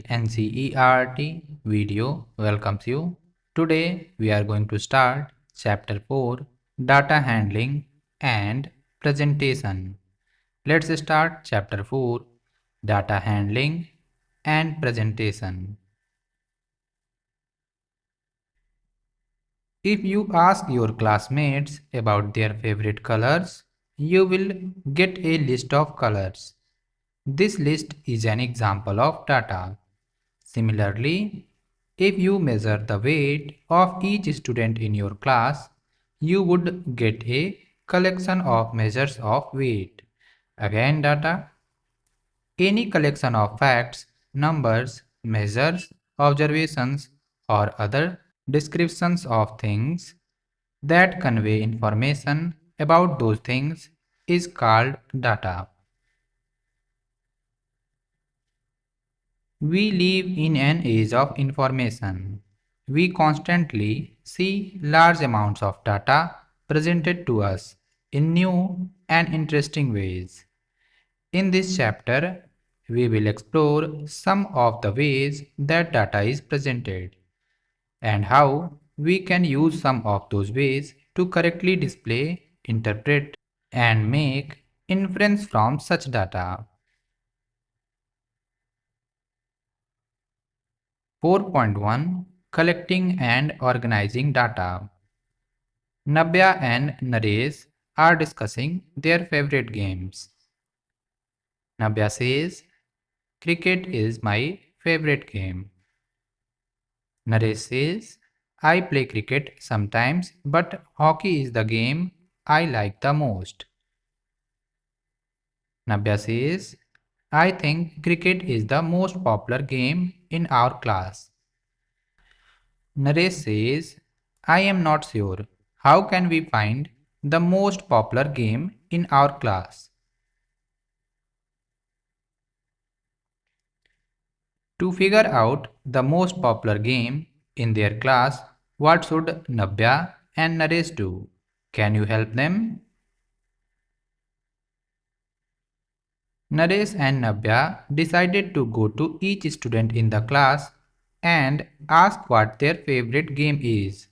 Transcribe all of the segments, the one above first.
@NCERT video welcomes you. Today we are going to start Chapter 4 Data Handling and Presentation. Let's start Chapter 4 Data Handling and Presentation. If you ask your classmates about their favorite colors, you will get a list of colors. This list is an example of data. Similarly, if you measure the weight of each student in your class, you would get a collection of measures of weight. Again, data. Any collection of facts, numbers, measures, observations, or other descriptions of things that convey information about those things is called data. We live in an age of information. We constantly see large amounts of data presented to us in new and interesting ways. In this chapter, we will explore some of the ways that data is presented and how we can use some of those ways to correctly display, interpret, and make inference from such data. 4.1 Collecting and Organizing Data. Nabya and Naresh are discussing their favorite games. Nabya says, "Cricket is my favorite game." Naresh says, "I play cricket sometimes, but hockey is the game I like the most." Nabya says, "I think cricket is the most popular game in our class." Naresh says, "I am not sure. How can we find the most popular game in our class?" To figure out the most popular game in their class, what should Nabya and Naresh do? Can you help them? Naresh and Nabya decided to go to each student in the class and ask what their favorite game is.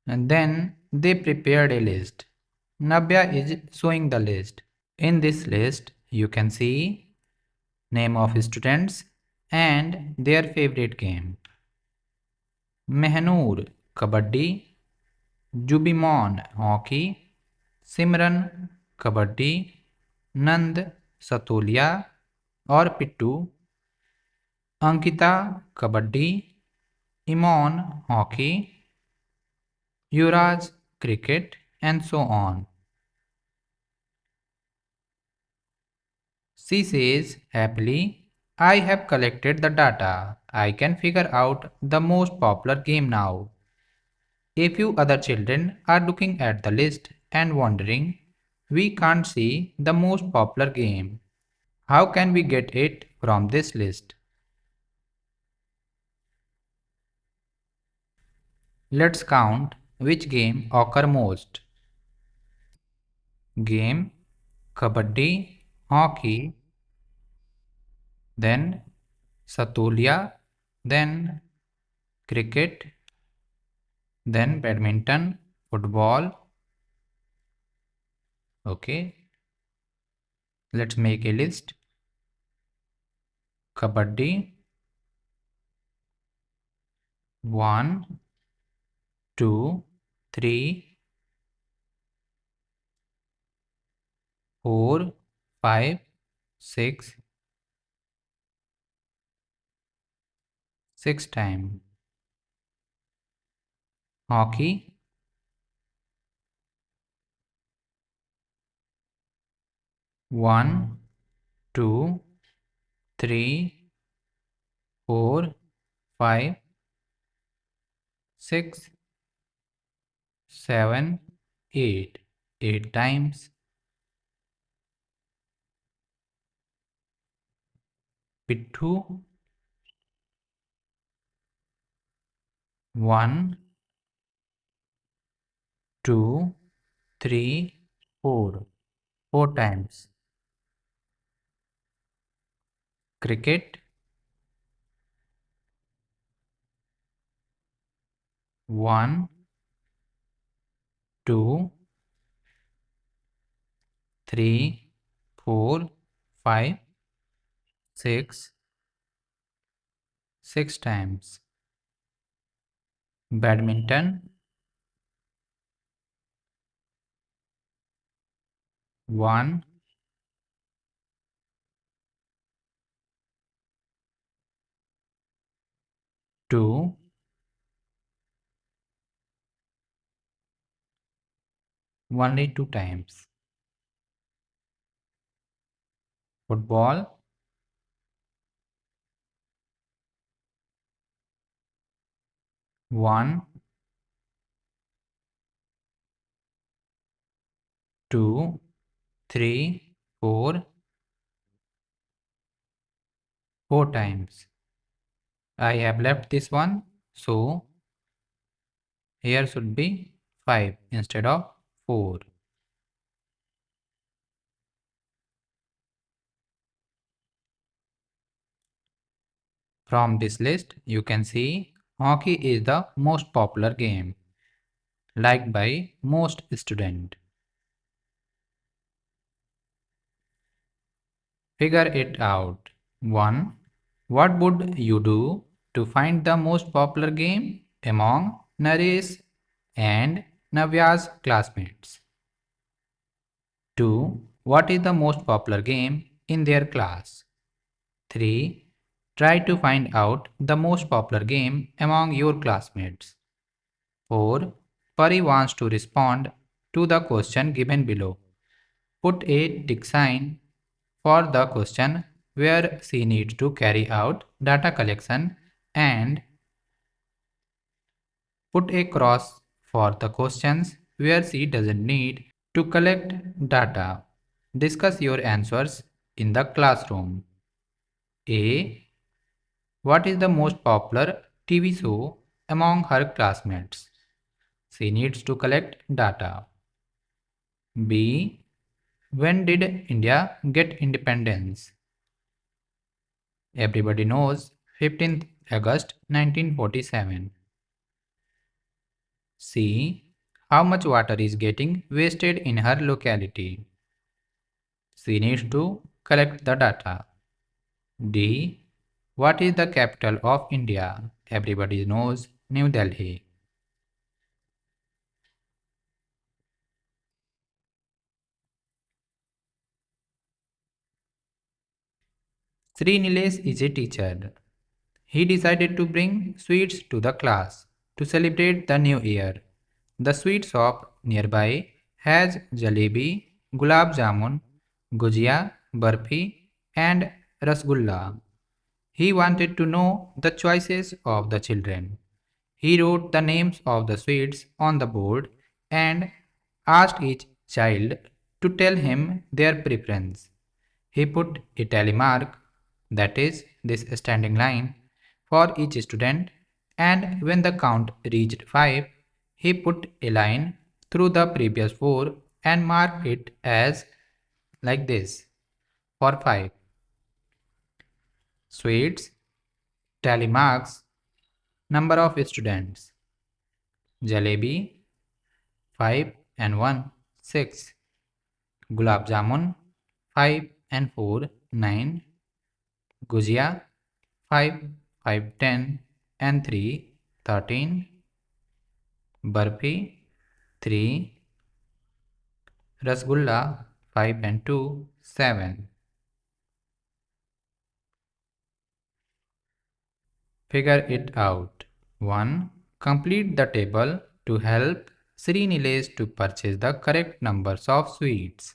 And then they prepared a list. Nabya is showing the list. In this list, you can see name of students and their favorite game. Mehnur Kabaddi, Jubimon Hockey, Simran Kabaddi, Nand Satolia और Pittu, Ankita kabaddi, Emon hockey, Yuvraj cricket, and so on. She says happily, "I have collected the data. I can figure out the most popular game now." A few other children are looking at the list and wondering, "We can't see the most popular game. How can we get it from this list?" Let's count which game occur most. Game, kabaddi, hockey, then satolia, then cricket, then badminton, football. Okay, let's make a list. Kabaddi, 1, 2, 3, 4, 5, 6, 6 times. Hockey, 1, 2, 3, 4, 5, 6, 7, 8. 8 times. Pittu, 1, 2, 3, 4. 4 times. Cricket, 1, 2, 3, 4, 5, 6, 6 times. Badminton, 1, 2, only 2 times. Football, 1, 2, 3, 4, 4 times. I have left this one, so here should be 5 instead of 4. From this list, you can see hockey is the most popular game, liked by most students. Figure it out. 1. What would you do to find the most popular game among Naresh and Navya's classmates? 2. What is the most popular game in their class? 3. Try to find out the most popular game among your classmates. 4. Pari wants to respond to the question given below. Put a tick sign for the question where she needs to carry out data collection and put a cross for the questions where she doesn't need to collect data. Discuss your answers in the classroom. A. What is the most popular TV show among her classmates? She needs to collect data. B. When did India get independence? Everybody knows 15th August 1947. C. How much water is getting wasted in her locality? She needs to collect the data. D. What is the capital of India? Everybody knows New Delhi. Sri Nilesh is a teacher. He decided to bring sweets to the class to celebrate the new year. The sweet shop nearby has jalebi, gulab jamun, gujia, barfi, and rasgulla. He wanted to know the choices of the children. He wrote the names of the sweets on the board and asked each child to tell him their preference. He put a tally mark, that is, this standing line, for each student, and when the count reached 5, he put a line through the previous 4 and marked it as like this for 5. Sweets, tally marks, number of students. Jalebi, 5 and 1, 6. Gulab jamun, 5 and 4, 9. Gujia, 5, 5, 10 and 3, 13. Barfi, 3. Rasgulla, 5 and 2, 7. Figure it out. 1. Complete the table to help Sri Nilesh to purchase the correct numbers of sweets.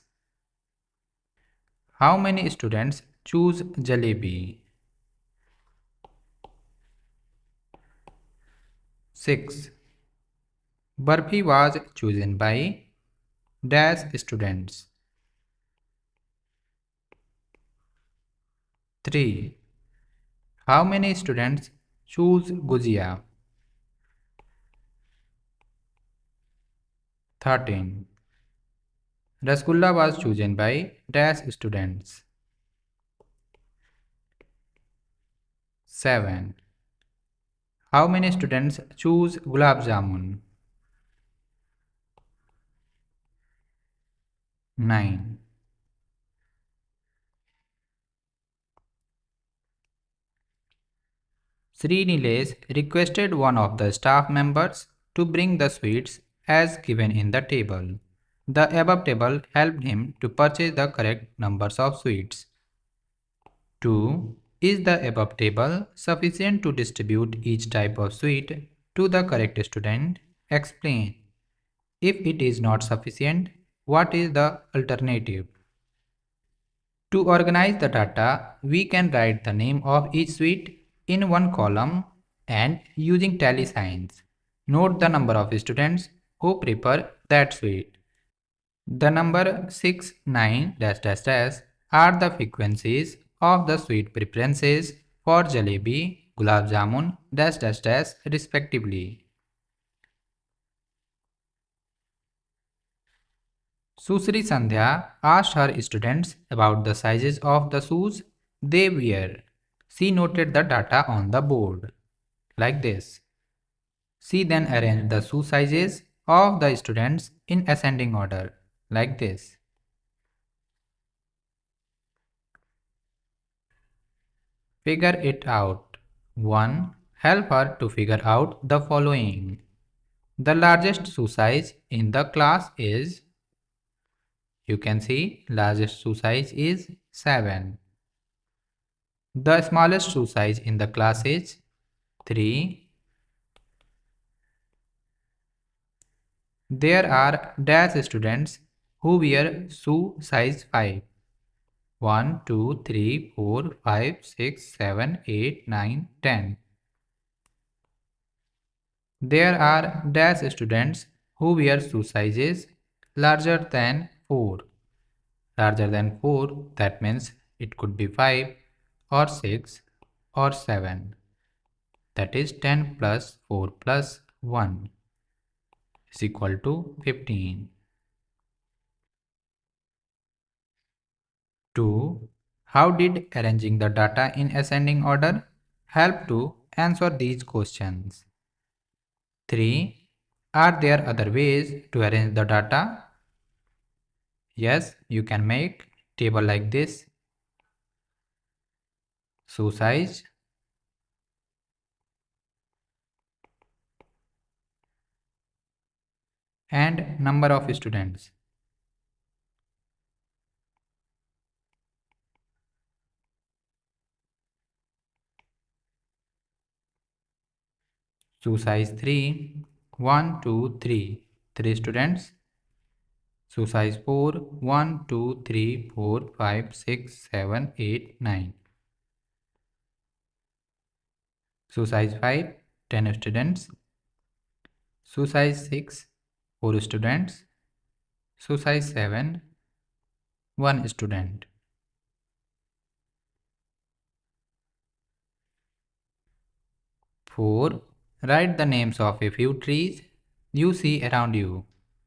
How many students choose jalebi? 6. Barfi was chosen by dash students. 3. How many students choose gujia? 13. Rasgulla was chosen by dash students. 7. How many students choose gulab jamun? 9. Sri Nilesh requested one of the staff members to bring the sweets as given in the table. The above table helped him to purchase the correct numbers of sweets. 2. Is the above table sufficient to distribute each type of sweet to the correct student? Explain. If it is not sufficient, what is the alternative? To organize the data, we can write the name of each sweet in one column and using tally signs. Note the number of students who prepare that sweet. The number 6, 9, dash dash dash are the frequencies of the sweet preferences for jalebi, gulab jamun, dash dash dash respectively. Susri Sandhya asked her students about the sizes of the shoes they wear. She noted the data on the board, like this. She then arranged the shoe sizes of the students in ascending order, like this. Figure it out. 1. Help her to figure out the following. The largest shoe size in the class is, you can see, largest shoe size is 7. The smallest shoe size in the class is 3. There are dash students who wear shoe size 5. 1, 2, 3, 4, 5, 6, 7, 8, 9, 10. There are dash students who wear shoe sizes larger than 4. Larger than 4, that means it could be 5 or 6 or 7. That is 10 plus 4 plus 1 is equal to 15. 2. How did arranging the data in ascending order help to answer these questions? 3. Are there other ways to arrange the data? Yes, you can make table like this. Shoe size, and number of students. Shoe size 3, 1, 2, 3, 3 students. Shoe size 4, 1, 2, 3, 4, 5, 6, 7, 8, 9. Shoe size 5, 10 students. Shoe size 6, 4 students. Shoe size 7, 1 student. 4. Write the names of a few trees you see around you.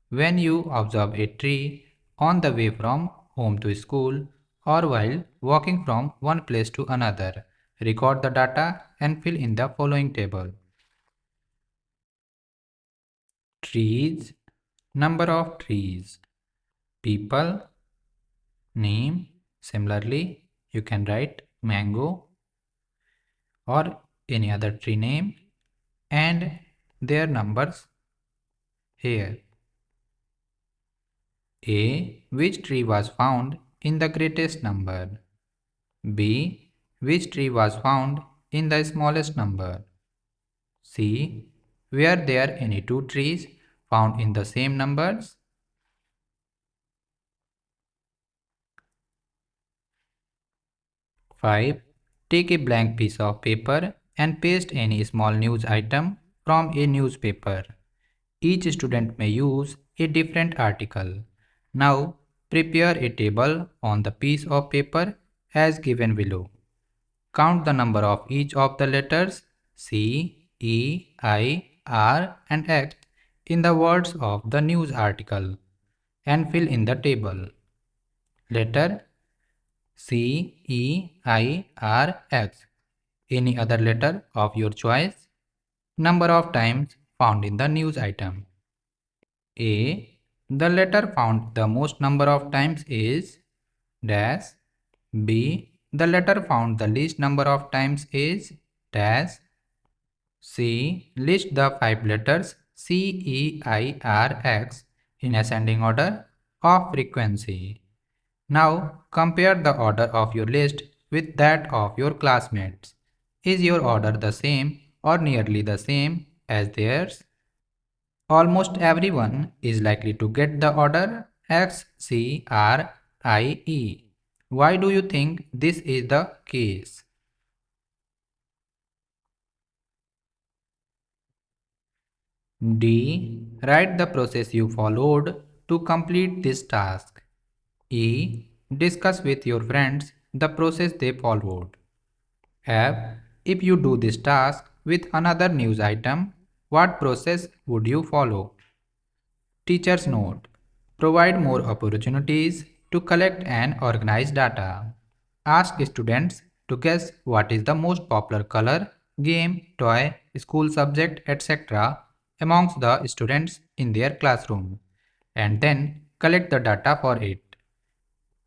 When you observe a tree on the way from home to school or while walking from one place to another, record the data and fill in the following table. Trees, number of trees, people, name. Similarly, you can write mango or any other tree name and their numbers here. A. Which tree was found in the greatest number? B. Which tree was found in the smallest number? C. Were there any two trees found in the same numbers? 5. Take a blank piece of paper and paste any small news item from a newspaper. Each student may use a different article. Now, prepare a table on the piece of paper as given below. Count the number of each of the letters C, E, I, R and X in the words of the news article and fill in the table. Letter C, E, I, R, X. Any other letter of your choice? Number of times found in the news item. A. The letter found the most number of times is dash. B. The letter found the least number of times is dash. C. List the 5 letters CEIRX in ascending order of frequency. Now compare the order of your list with that of your classmates. Is your order the same or nearly the same as theirs? Almost everyone is likely to get the order X, C, R, I, E. Why do you think this is the case? D. Write the process you followed to complete this task. E. Discuss with your friends the process they followed. F. If you do this task with another news item, what process would you follow? Teacher's note. Provide more opportunities to collect and organize data. Ask students to guess what is the most popular color, game, toy, school subject, etc. amongst the students in their classroom, and then collect the data for it.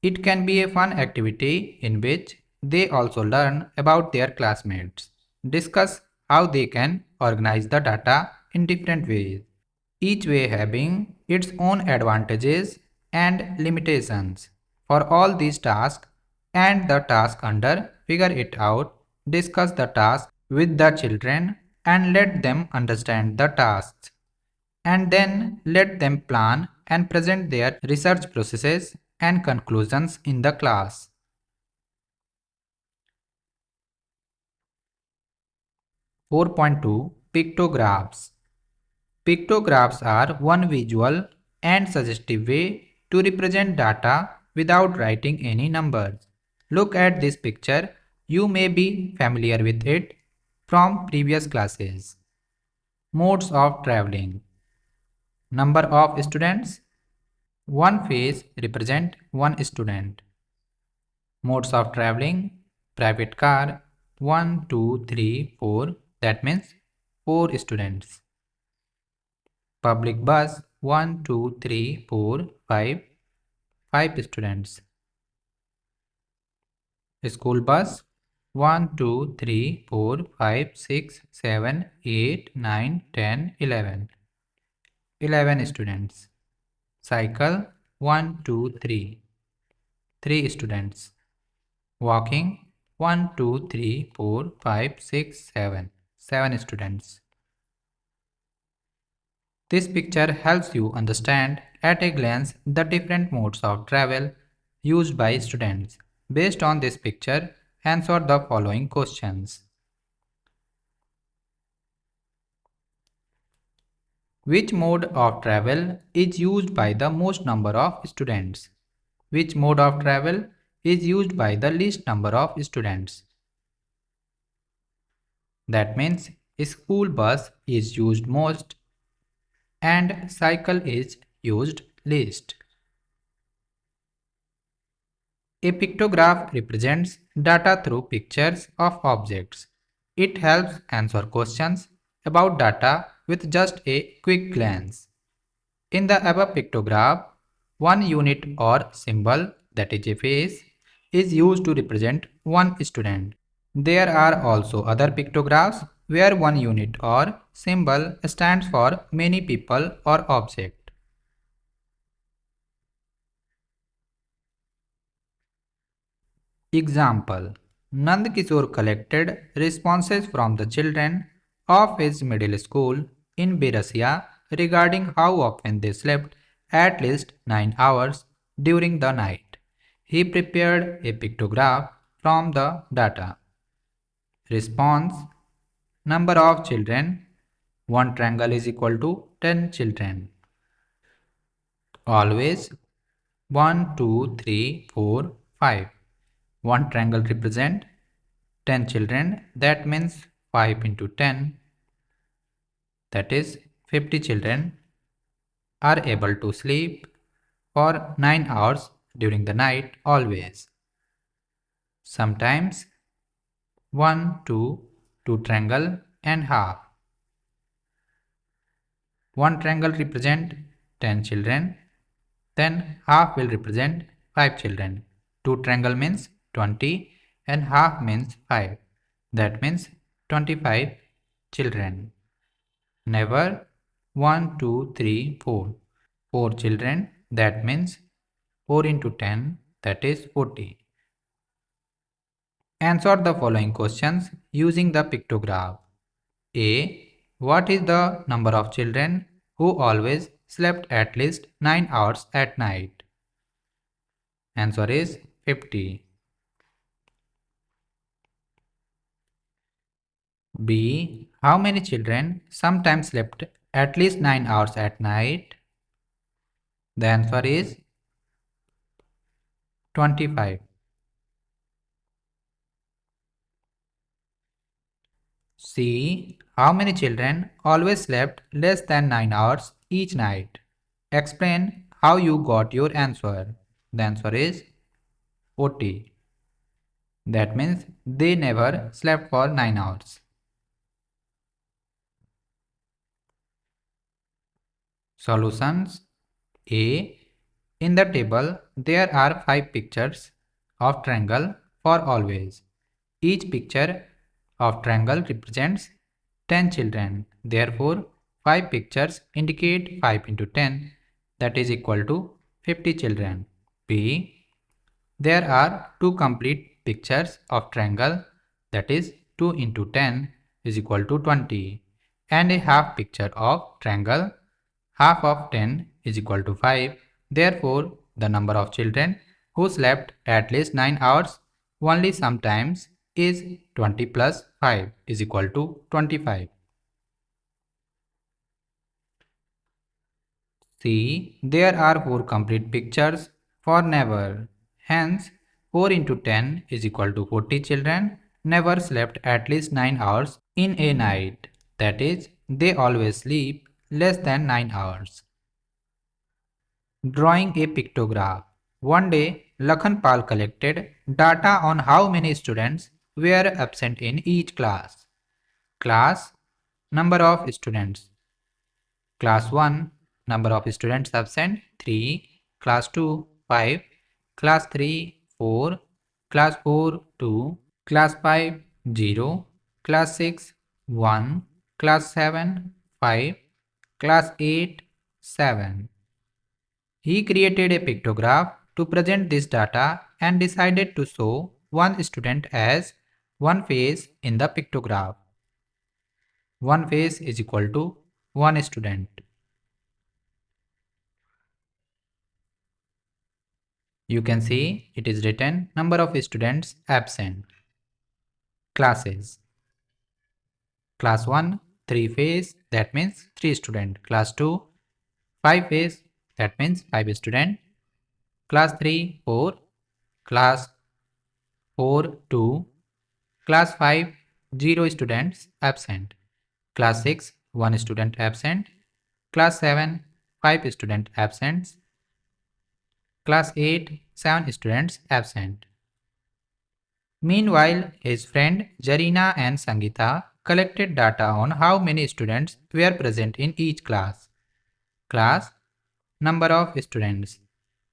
It can be a fun activity in which they also learn about their classmates, discuss how they can organize the data in different ways, each way having its own advantages and limitations. For all these tasks and the task under, figure it out, discuss the task with the children and let them understand the tasks, and then let them plan and present their research processes and conclusions in the class. 4.2 Pictographs. Pictographs are one visual and suggestive way to represent data without writing any numbers. Look at this picture. You may be familiar with it from previous classes. Modes of traveling. Number of students. One face represent one student. Modes of traveling. Private car. 1, 2, 3, 4. That means 4 students. Public bus. 1, 2, 3, 4, 5. 5 students. School bus. 1, 2, 3, 4, 5, 6, 7, 8, 9, 10, 11. 11 students. Cycle. 1, 2, 3. 3 students. Walking. 1, 2, 3, 4, 5, 6, 7. 7 students. This picture helps you understand at a glance the different modes of travel used by students. Based on this picture, answer the following questions. Which mode of travel is used by the most number of students? Which mode of travel is used by the least number of students? That means school bus is used most and cycle is used least. A pictograph represents data through pictures of objects. It helps answer questions about data with just a quick glance. In the above pictograph, one unit or symbol, that is a face, is used to represent one student. There are also other pictographs where one unit or symbol stands for many people or object. Example: Nand Kishore collected responses from the children of his middle school in Birasia regarding how often they slept at least 9 hours during the night. He prepared a pictograph from the data. Response: Number of children. One triangle is equal to 10 children. Always 1, 2, 3, 4, 5. One triangle represent 10 children, that means 5 into 10, that is 50 children are able to sleep for 9 hours during the night always. Sometimes 1, 2, 2 triangle and half. One triangle represent 10 children, then half will represent 5 children. Two triangle means 20 and half means 5. That means 25 children. Never 1, 2, 3, 4. 4 children, that means 4 into 10, that is 40. Answer the following questions using the pictograph. A. What is the number of children who always slept at least 9 hours at night? Answer is 50. B. How many children sometimes slept at least 9 hours at night? The answer is 25. C. How many children always slept less than 9 hours each night? Explain how you got your answer. The answer is 40. That means they never slept for 9 hours. Solutions. A. In the table, there are 5 pictures of triangle for always. Each picture of triangle represents 10 children. Therefore, 5 pictures indicate 5 into 10, that is equal to 50 children. B. There are 2 complete pictures of triangle, that is 2 into 10 is equal to 20, and a half picture of triangle, half of 10 is equal to 5. Therefore, the number of children who slept at least 9 hours only sometimes is 20 plus 5 is equal to 25. See, there are 4 complete pictures for never. Hence, 4 into 10 is equal to 40 children never slept at least 9 hours in a night. That is, they always sleep less than 9 hours. Drawing a pictograph. One day, Lakhanpal collected data on how many students were absent in each class. Class, number of students. Class 1, number of students absent 3, Class 2, 5, Class 3, 4, Class 4, 2, Class 5, 0, Class 6, 1, Class 7, 5, Class 8, 7. He created a pictograph to present this data and decided to show one student as one face in the pictograph. One face is equal to one student. You can see it is written number of students absent. Classes. Class 1, 3 face, that means 3 student. Class 2, 5 face, that means 5 student. Class 3, 4. Class 4, 2. Class 5, 0 students absent. Class 6, 1 student absent. Class 7, 5 student absent. Class 8, 7 students absent. Meanwhile, his friend Jarina and Sangeeta collected data on how many students were present in each class. Class, number of students.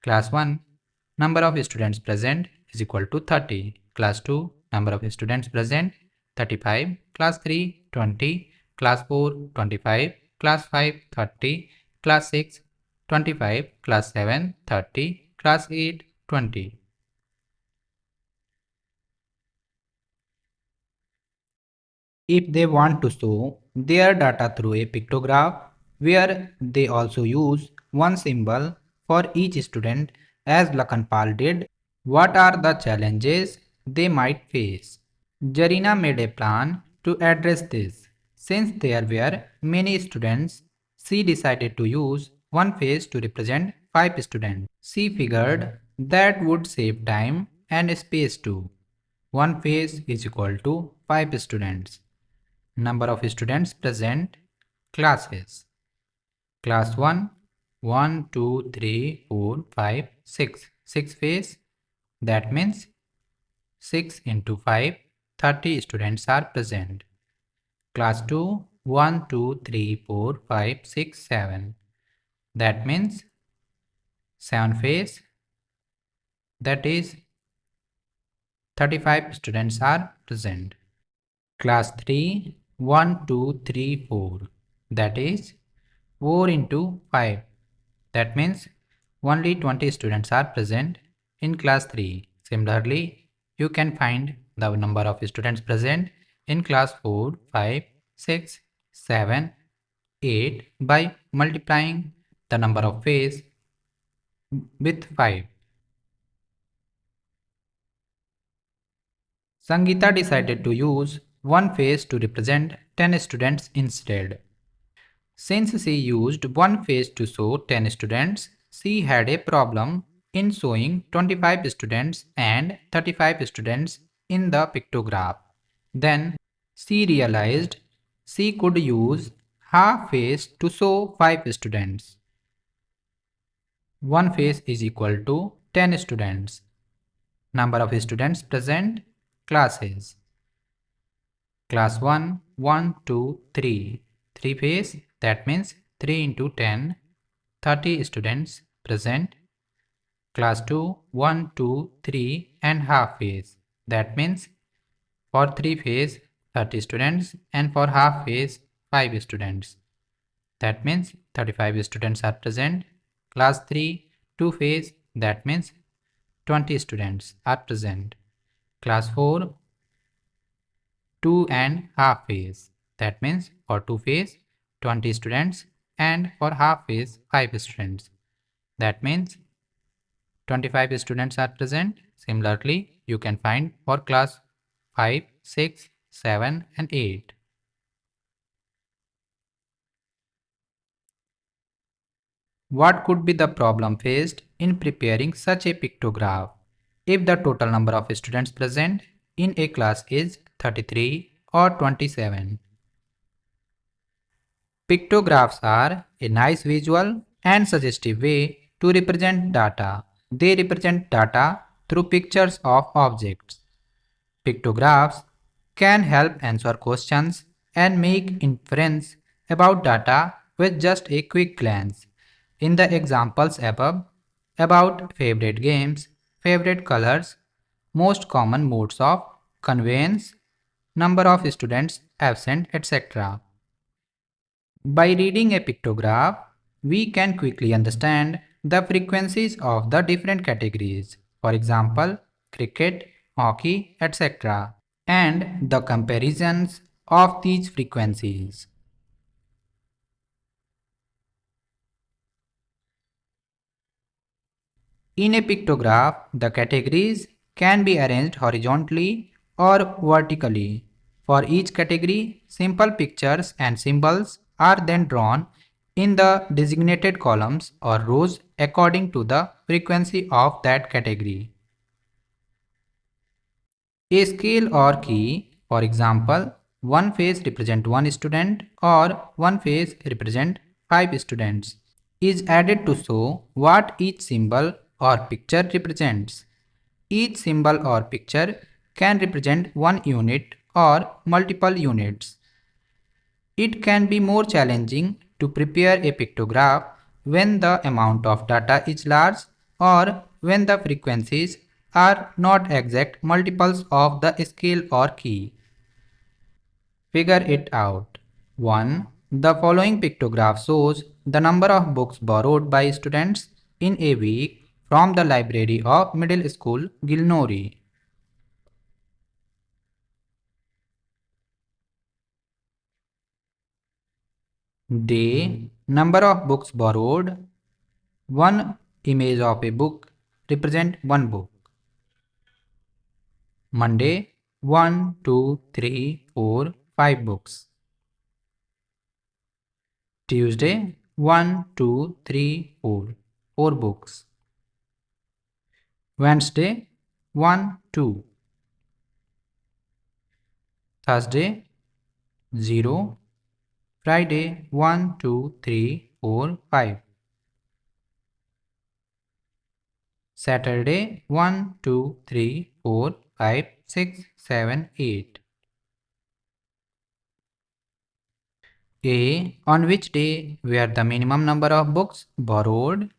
Class 1, number of students present is equal to 30. Class 2, number of students present 35. Class 3, 20. Class 4, 25. Class 5, 30. Class 6, 25. Class 7, 30. Class 8, 20. If they want to show their data through a pictograph where they also use one symbol for each student as Lakhanpal did, what are the challenges they might face? Jarina made a plan to address this. Since there were many students, she decided to use one face to represent 5 students. She figured that would save time and space too. One face is equal to 5 students. Number of students present. Classes. Class 1, 1, 2, 3, 4, 5, 6. 6 face. That means 6 into 5, 30 students are present. Class 2, 1, 2, 3, 4, 5, 6, 7. That means 7 phase, that is 35 students are present. Class 3, 1, 2, 3, 4. That is 4 into 5. That means only 20 students are present in class 3. Similarly, you can find the number of students present in class 4, 5, 6, 7, 8 by multiplying the number of phases with 5. Sangeeta decided to use one phase to represent 10 students instead. Since she used one phase to show 10 students, she had a problem in showing 25 students and 35 students in the pictograph. Then she realized she could use half phase to show 5 students. One phase is equal to 10 students. Number of students present, classes. Class 1, 1, 2, 3. 3 phase, that means 3 into 10, 30 students present. Class 2, 1, 2, 3 and half phase. That means for 3 phase 30 students and for half phase 5 students. That means 35 students are present. Class 3, 2 phase, that means 20 students are present. Class 4, 2 and half phase. That means for 2 phase 20 students and for half phase 5 students. That means 25 students are present. Similarly, you can find for class 5, 6, 7 and 8. What could be the problem faced in preparing such a pictograph? If the total number of students present in a class is 33 or 27. Pictographs are a nice visual and suggestive way to represent data. They represent data through pictures of objects. Pictographs can help answer questions and make inference about data with just a quick glance. In the examples above, about favorite games, favorite colors, most common modes of conveyance, number of students absent, etc. By reading a pictograph, we can quickly understand the frequencies of the different categories, for example, cricket, hockey, etc., and the comparisons of these frequencies. In a pictograph, the categories can be arranged horizontally or vertically. For each category, simple pictures and symbols are then drawn in the designated columns or rows according to the frequency of that category. A scale or key, for example, one phase represent one student or one phase represent 5 students, is added to show what each symbol or picture represents. Each symbol or picture can represent one unit or multiple units. It can be more challenging to prepare a pictograph when the amount of data is large or when the frequencies are not exact multiples of the scale or key. Figure it out. 1. The following pictograph shows the number of books borrowed by students in a week from the library of Middle School, Gilnori. Day, number of books borrowed. One image of a book represent one book. Monday, 1, 2, 3, 4, 5 books. Tuesday, 1, 2, 3, 4, 4 books. Wednesday, 1, 2. Thursday, 0. Friday, 1, 2, 3, 4, 5. Saturday, 1, 2, 3, 4, 5, 6, 7, 8. A. On which day were the minimum number of books borrowed?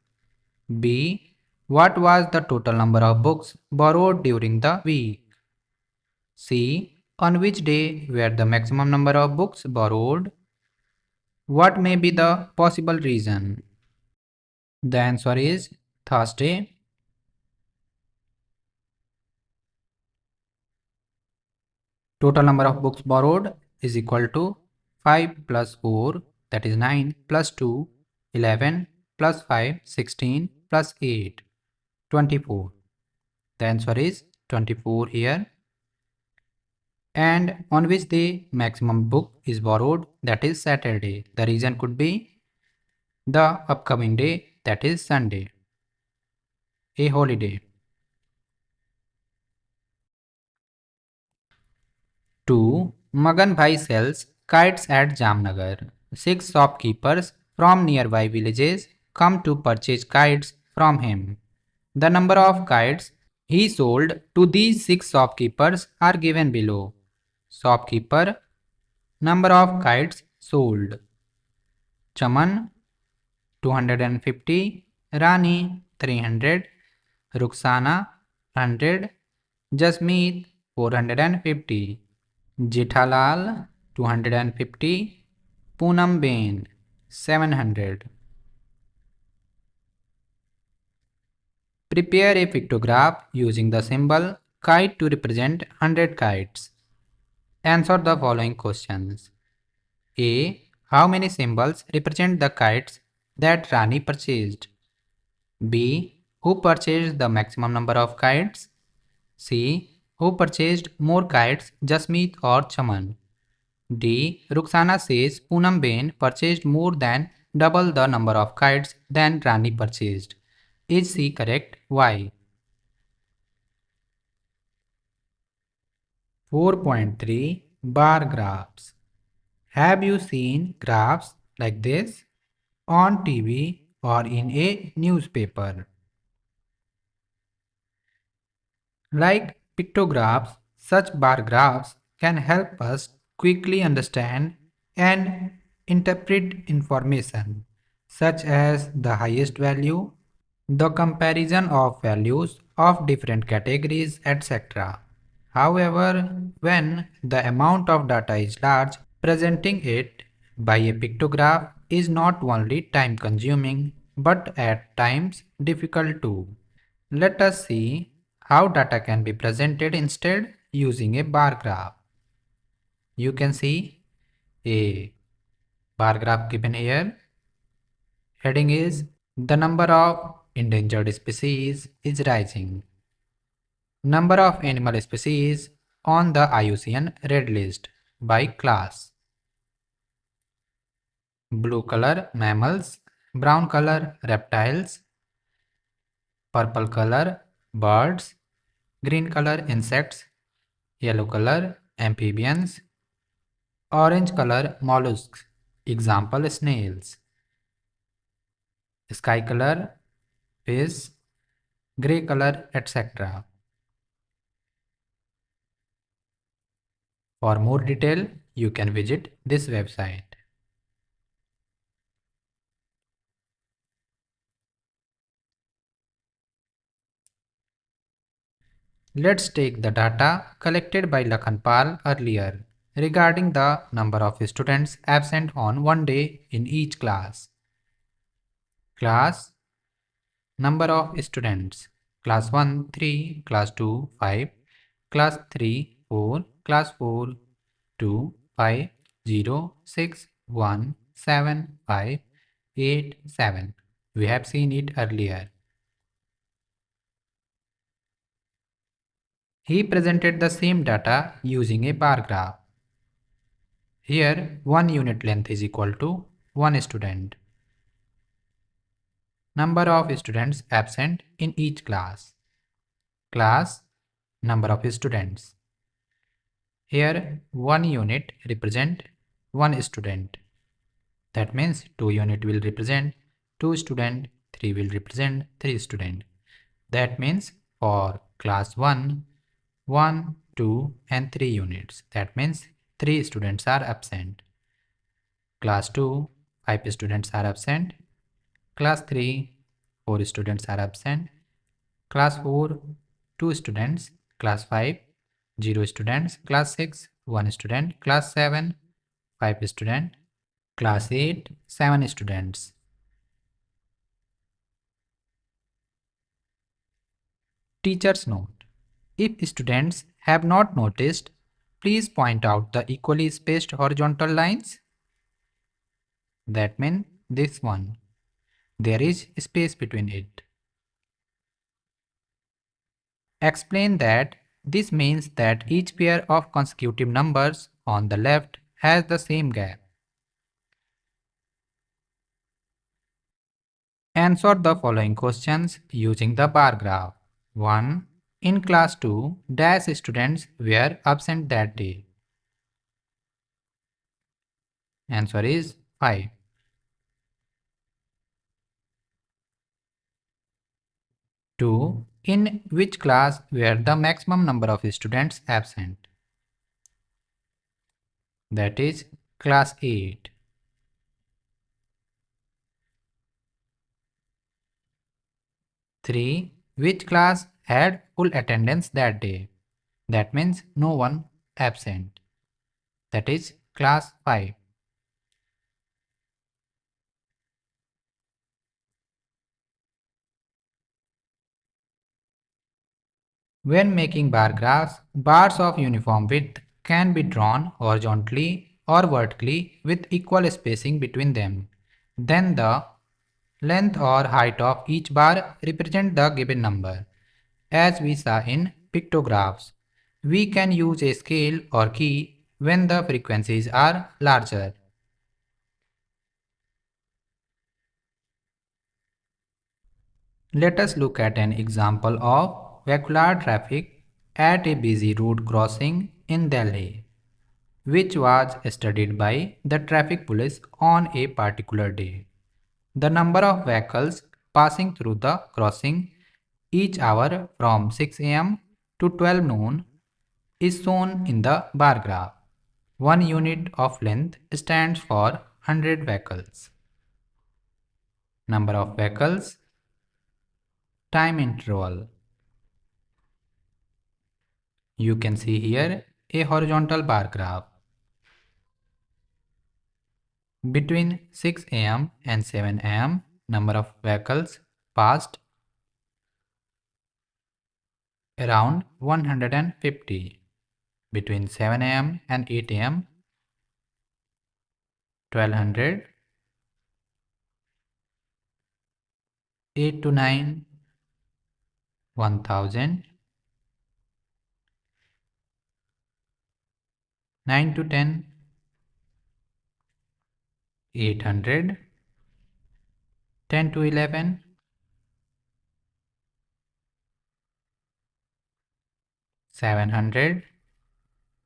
B. What was the total number of books borrowed during the week? C. On which day were the maximum number of books borrowed? What may be the possible reason? The answer is Thursday. Total number of books borrowed is equal to 5 plus 4, that is 9, plus 2, 11, plus 5, 16, plus 8, 24. The answer is 24 here. And on which the maximum book is borrowed, that is Saturday. The reason could be the upcoming day, that is Sunday, a holiday. 2. Magan Bhai sells kites at Jamnagar. 6 shopkeepers from nearby villages come to purchase kites from him. The number of kites he sold to these 6 shopkeepers are given below. Shopkeeper, number of kites sold. Chaman 250, Rani 300, Ruxana 100, Jasmeet 450, Jithalal 250, Poonam Bain 700. Prepare a pictograph using the symbol kite to represent 100 kites. Answer the following questions. A. How many symbols represent the kites that Rani purchased? B. Who purchased the maximum number of kites? C. Who purchased more kites, Jasmeet or Chaman? D. Ruxana says Poonam Bain purchased more than double the number of kites than Rani purchased. Is C correct? Why? 4.3 Bar graphs. Have you seen graphs like this on TV or in a newspaper? Like pictographs, such bar graphs can help us quickly understand and interpret information, such as the highest value, the comparison of values of different categories, etc. However, when the amount of data is large, presenting it by a pictograph is not only time consuming but at times difficult too. Let us see how data can be presented instead using a bar graph. You can see a bar graph given here. Heading is the number of endangered species is rising. Number of animal species on the IUCN Red List by class. Blue color mammals, brown color reptiles, purple color birds, green color insects, yellow color amphibians, orange color mollusks, example snails, sky color fish, grey color etc. For more detail, you can visit this website. Let's take the data collected by Lakhanpal earlier regarding the number of students absent on one day in each class. Class, number of students. Class 1, 3, Class 2, 5, Class 3, 4, Class 4, 2, 5, 0, 6, 1, 7, 5, 8, 7. We have seen it earlier. He presented the same data using a bar graph. Here, 1 unit length is equal to 1 student. Number of students absent in each class. Class, number of students. Here, 1 unit represent 1 student. That means 2 unit will represent 2 student, 3 will represent 3 student. That means for class 1, 1, 2 and 3 units. That means 3 students are absent. Class 2, 5 students are absent. Class 3, 4 students are absent. Class 4, 2 students. Class 5, 0 students. Class 6, 1 student. Class 7, 5 students. Class 8, 7 students. Teacher's note: if students have not noticed, please point out the equally spaced horizontal lines. That means this one. There is space between it. Explain that this means that each pair of consecutive numbers on the left has the same gap. Answer the following questions using the bar graph. 1. In class 2, dash students were absent that day. Answer is 5. 2. In which class were the maximum number of students absent? That is class 8. 3. Which class had full attendance that day? That means no one absent. That is class 5. When making bar graphs, bars of uniform width can be drawn horizontally or vertically with equal spacing between them. Then the length or height of each bar represent the given number. As we saw in pictographs, we can use a scale or key when the frequencies are larger. Let us look at an example of vehicular traffic at a busy road crossing in Delhi, which was studied by the traffic police on a particular day. The number of vehicles passing through the crossing each hour from 6 am to 12 noon is shown in the bar graph. One unit of length stands for 100 vehicles. Number of vehicles, time interval. You can see here a horizontal bar graph. Between 6 am and 7 am, number of vehicles passed around 150. Between 7 am and 8 am, 1200. 8 to 9, 1000. 9 to 10, 800. 10 to 11, 700.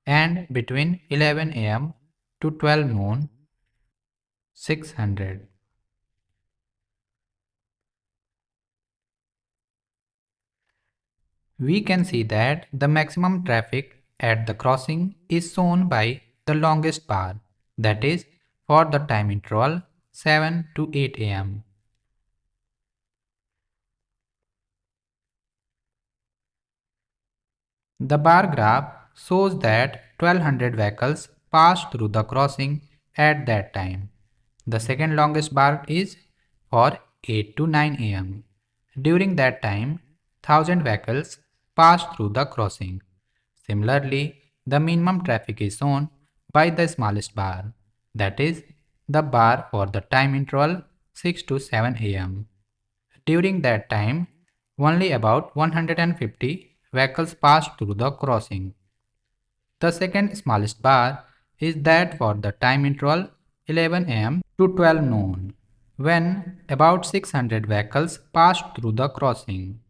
And between 11 am to 12 noon, 600. We can see that the maximum traffic at the crossing is shown by the longest bar, that is for the time interval 7 to 8 am. The bar graph shows that 1200 vehicles passed through the crossing at that time. The second longest bar is for 8 to 9 am. During that time, 1000 vehicles passed through the crossing. Similarly, the minimum traffic is shown by the smallest bar, that is, the bar for the time interval 6 to 7 am. During that time, only about 150 vehicles passed through the crossing. The second smallest bar is that for the time interval 11 am to 12 noon, when about 600 vehicles passed through the crossing.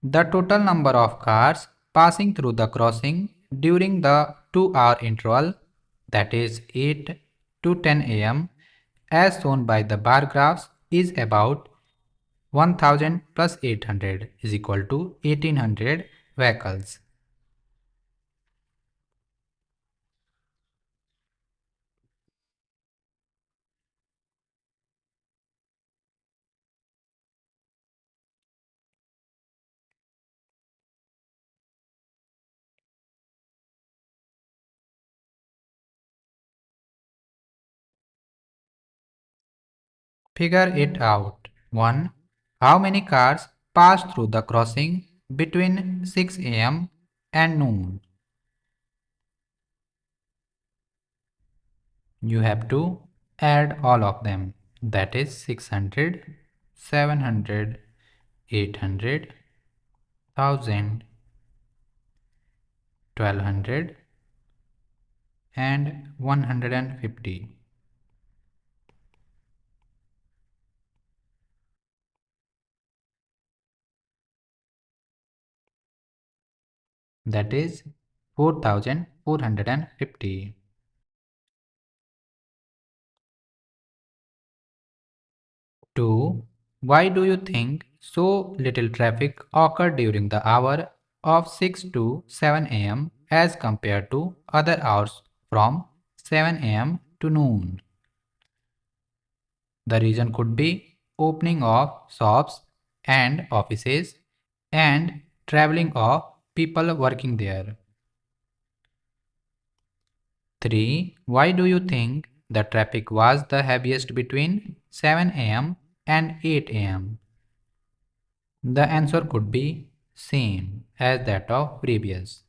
The total number of cars passing through the crossing during the 2-hour interval, that is 8 to 10 am, as shown by the bar graphs, is about 1000 plus 800 is equal to 1800 vehicles. Figure it out. 1. How many cars pass through the crossing between 6 am and noon? You have to add all of them. That is 600, 700, 800, 1000, 1200 and 150. That is 4450. 2. Why do you think so little traffic occurred during the hour of 6 to 7 am as compared to other hours from 7 am to noon? The reason could be opening of shops and offices and traveling of people working there. 3. Why do you think the traffic was the heaviest between 7 am and 8 am? The answer could be same as that of previous.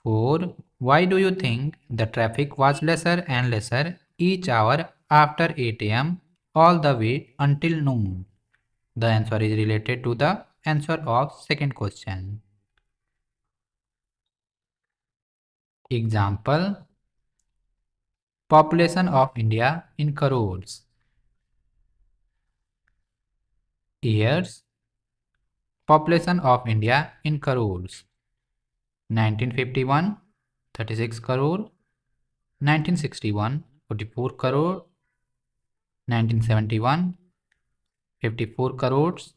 4. Why do you think the traffic was lesser and lesser each hour after 8 am all the way until noon? The answer is related to the answer of second question. Example: Population of India in crores. Years: Population of India in crores. 1951, 36 crore. 1961, 44 crore. 1971, 54 crores.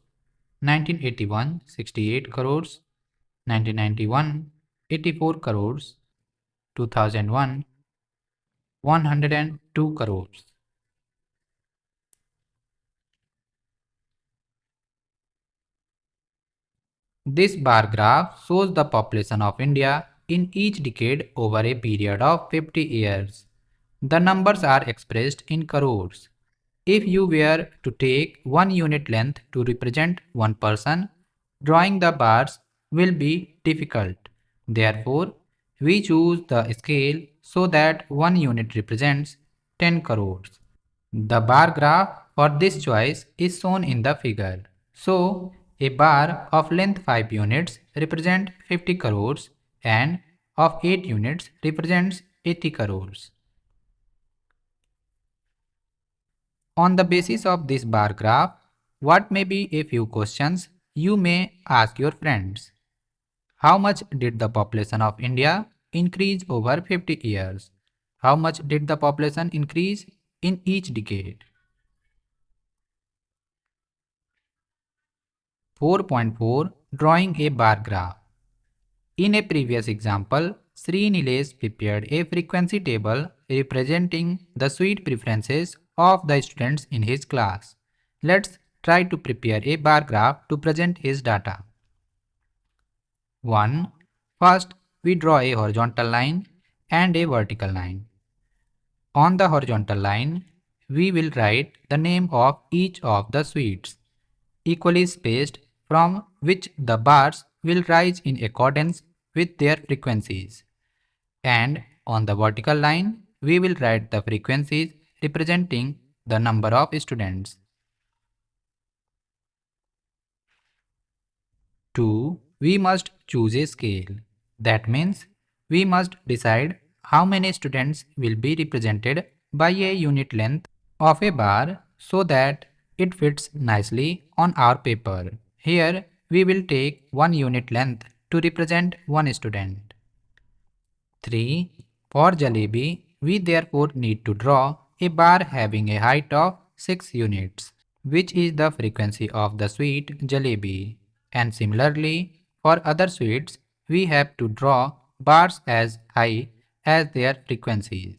1981, 68 crores. 1991, 84 crores. 2001, 102 crores. This bar graph shows the population of India in each decade over a period of 50 years. The numbers are expressed in crores. If you were to take 1 unit length to represent one person, drawing the bars will be difficult. Therefore, we choose the scale so that 1 unit represents 10 crores. The bar graph for this choice is shown in the figure. So, a bar of length 5 units represents 50 crores and of 8 units represents 80 crores. On the basis of this bar graph, what may be a few questions you may ask your friends? How much did the population of India increase over 50 years? How much did the population increase in each decade? 4.4 Drawing a bar graph. In a previous example, Sri Nilesh prepared a frequency table representing the sweet preferences of the students in his class. Let's try to prepare a bar graph to present his data. 1. First, we draw a horizontal line and a vertical line. On the horizontal line, we will write the name of each of the sweets, equally spaced, from which the bars will rise in accordance with their frequencies. And on the vertical line, we will write the frequencies representing the number of students. 2. We must choose a scale. That means we must decide how many students will be represented by a unit length of a bar so that it fits nicely on our paper. Here we will take 1 unit length to represent one student. 3. For jalebi, we therefore need to draw a bar having a height of 6 units, which is the frequency of the sweet jalebi. And similarly, for other sweets, we have to draw bars as high as their frequencies.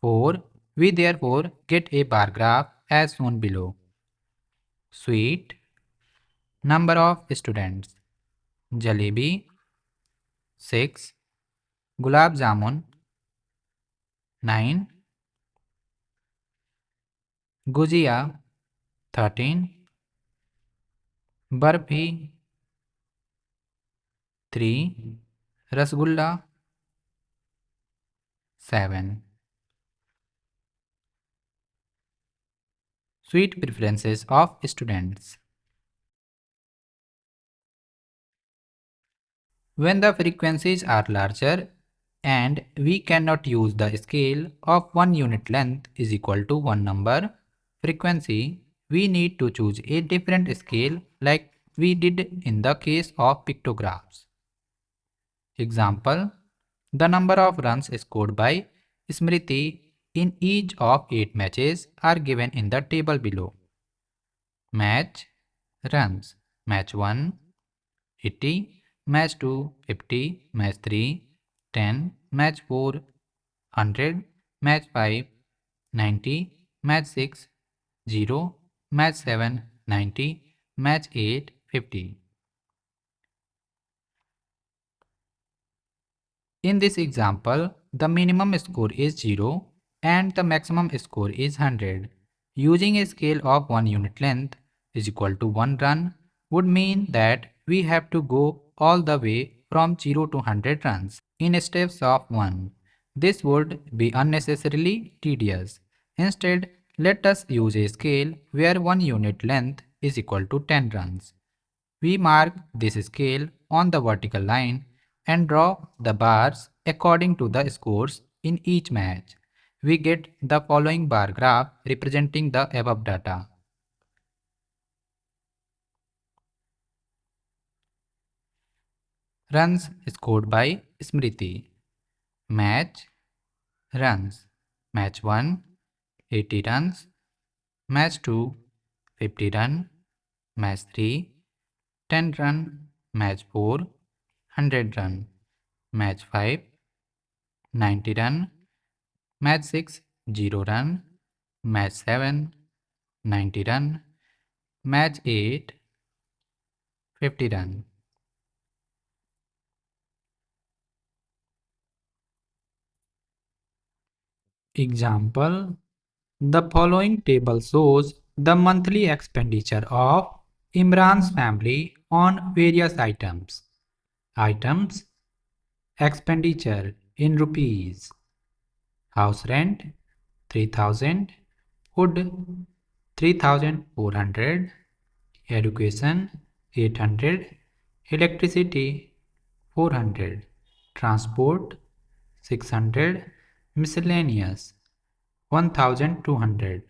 4. We therefore get a bar graph as shown below. Sweet, number of students, jalebi 6, gulab jamun 9, Gujia 13, Barfi 3, Rasgulla 7. Sweet preferences of students. When the frequencies are larger and we cannot use the scale of 1 unit length is equal to 1 number frequency, we need to choose a different scale like we did in the case of pictographs. Example, the number of runs scored by Smriti in each of 8 matches are given in the table below. Match runs. Match 1 80, match 2 50, match 3 10, match 4 100, match 5 90, match 6 0, match 7 90, match 8 50. In this example, the minimum score is 0 and the maximum score is 100. Using a scale of 1 unit length is equal to 1 run would mean that we have to go all the way from 0 to 100 runs in steps of 1. This would be unnecessarily tedious. Instead, let us use a scale where 1 unit length is equal to 10 runs. We mark this scale on the vertical line and draw the bars according to the scores in each match. We get the following bar graph representing the above data. Runs scored by Smriti. Match runs. Match 1 80 runs. Match 2 50 run. Match 3 10 run. Match 4 100 run. Match 5 90 run. Match 6 0 run. Match 7 90 run. Match 8 50 run. Example, the following table shows the monthly expenditure of Imran's family on various items. Items expenditure in rupees. House rent 3000, food 3400, education 800, electricity 400, transport 600, miscellaneous 1200.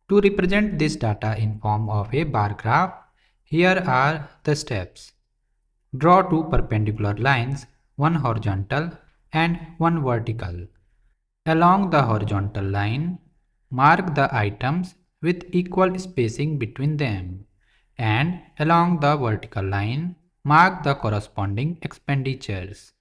To represent this data in form of a bar graph, here are the steps. Draw two perpendicular lines, one horizontal and one vertical. Along the horizontal line, mark the items with equal spacing between them, and along the vertical line, mark the corresponding expenditures.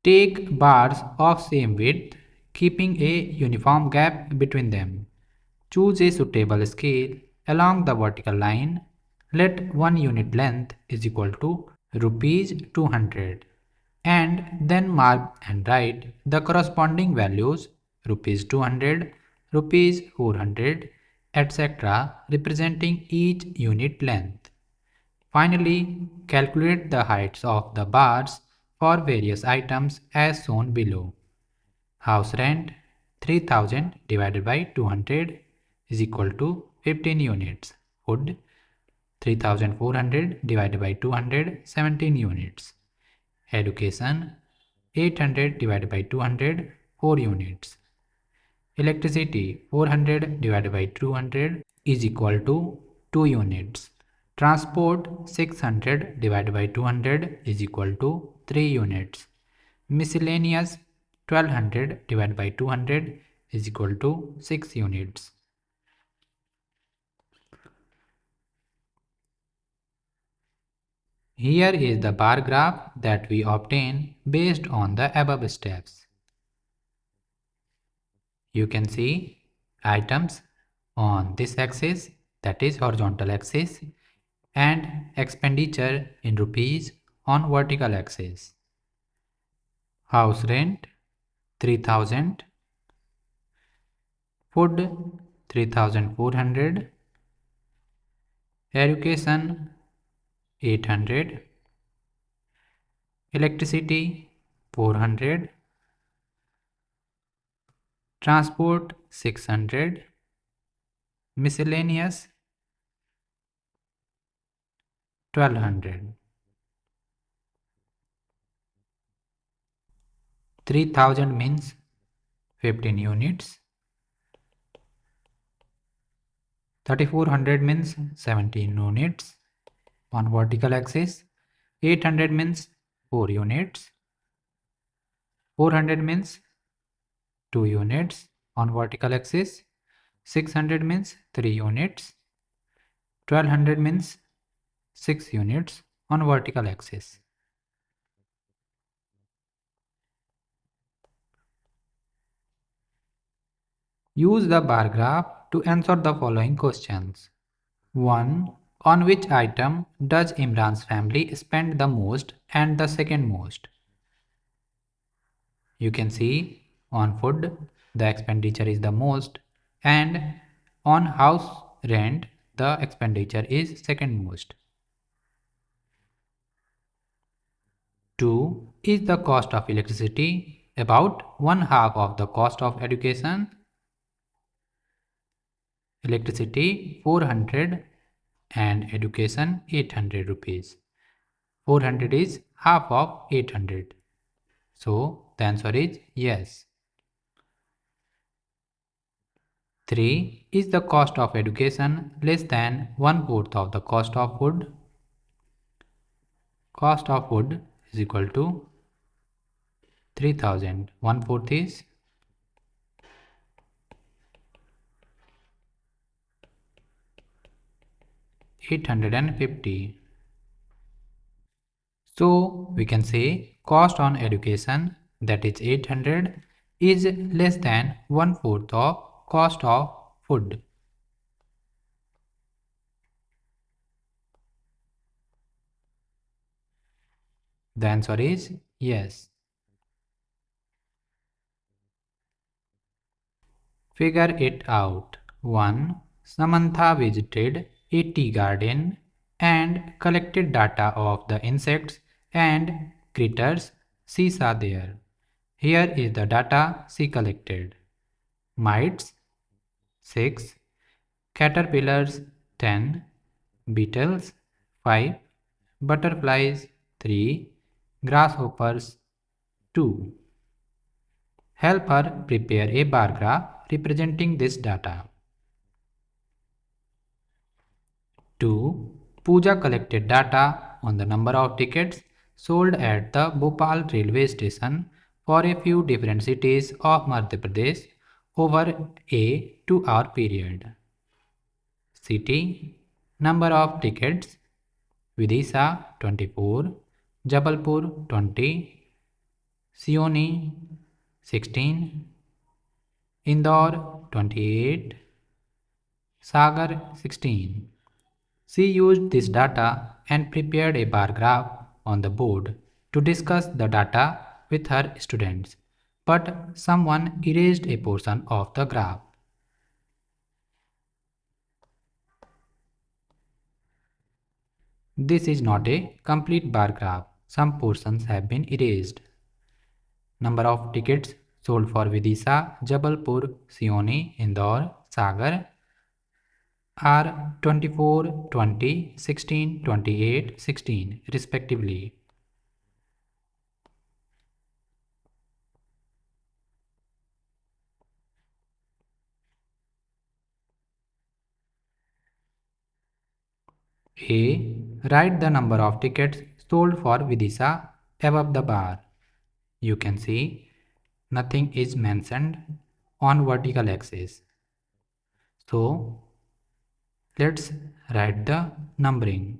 Take bars of same width, keeping a uniform gap between them. Choose a suitable scale along the vertical line. Let 1 unit length is equal to rupees 200 and then mark and write the corresponding values rupees 200, rupees 400, etc. representing each unit length. Finally, calculate the heights of the bars for various items as shown below. House rent 3000 divided by 200 is equal to 15 units. Food 3400 divided by 200 17 units. Education 800 divided by 200 4 units. Electricity 400 divided by 200 is equal to 2 units. Transport 600 divided by 200 is equal to 3 units. Miscellaneous 1200 divided by 200 is equal to 6 units. Here is the bar graph that we obtain based on the above steps. You can see items on this axis, that is horizontal axis, and expenditure in rupees on vertical axis. House rent 3000, food 3400, education 800, electricity 400, transport 600, miscellaneous 1200. 3000 means 15 units, 3400 means 17 units on vertical axis, 800 means 4 units, 400 means 2 units on vertical axis, 600 means 3 units, 1200 means 6 units on vertical axis. Use the bar graph to answer the following questions. 1. On which item does Imran's family spend the most and the second most? You can see on food the expenditure is the most, and on house rent the expenditure is second most. 2. Is the cost of electricity about one half of the cost of education? Electricity 400 and education 800 rupees. 400 is half of 800. So the answer is yes. 3. Is the cost of education less than one-fourth of the cost of food? Cost of food is equal to 3000. One-fourth is 850. So we can say cost on education, that is 800, is less than one-fourth of cost of food. The answer is yes. Figure it out. 1. Samantha visited a tea garden and collected data of the insects and critters she saw there. Here is the data she collected. Mites 6, caterpillars 10, beetles 5, butterflies 3, grasshoppers 2. Help her prepare a bar graph representing this data. 2. Pooja collected data on the number of tickets sold at the Bhopal railway station for a few different cities of Madhya Pradesh over a 2-hour period. City, number of tickets: Vidisha 24, Jabalpur 20, Sioni 16, Indore 28, Sagar 16. She used this data and prepared a bar graph on the board to discuss the data with her students, but someone erased a portion of the graph. This is not a complete bar graph. Some portions have been erased. Number of tickets sold for Vidisha, Jabalpur, Sioni, Indore, Sagar are 24, 20, 16, 28, 16 respectively. A. Write the number of tickets sold for Vidisha above the bar. You can see nothing is mentioned on vertical axis. So let's write the numbering.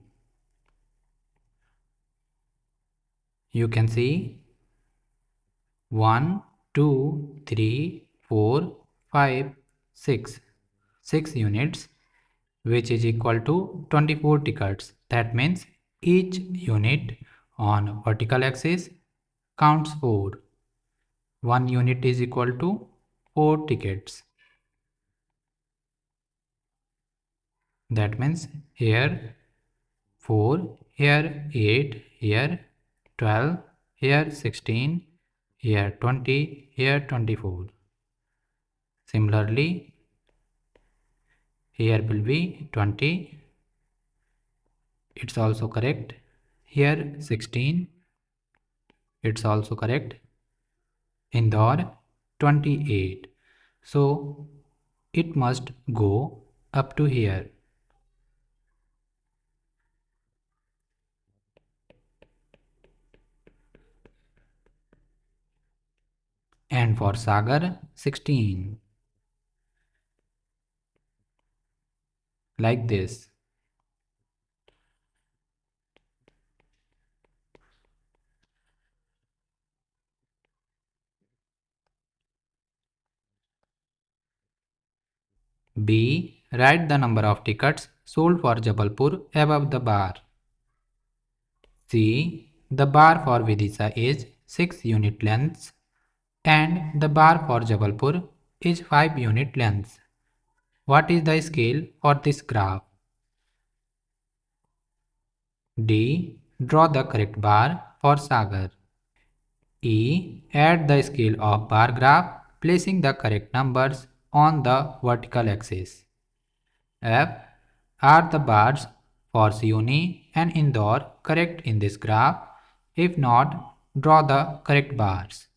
You can see 1, 2, 3, 4, 5, 6. 6 units, which is equal to 24 tickets. That means each unit on vertical axis counts 4. 1 unit is equal to 4 tickets. That means here 4, here 8, here 12, here 16, here 20, here 24. Similarly, here will be 20. It's also correct. Here 16. It's also correct. Indore 28. So it must go up to here. And for Sagar 16. Like this. B. Write the number of tickets sold for Jabalpur above the bar. C. The bar for Vidisha is 6 unit lengths and the bar for Jabalpur is 5 unit lengths. What is the scale for this graph? D. Draw the correct bar for Sagar. E. Add the scale of bar graph, placing the correct numbers on the vertical axis. F. Are the bars for Siuni and Indore correct in this graph? If not, draw the correct bars.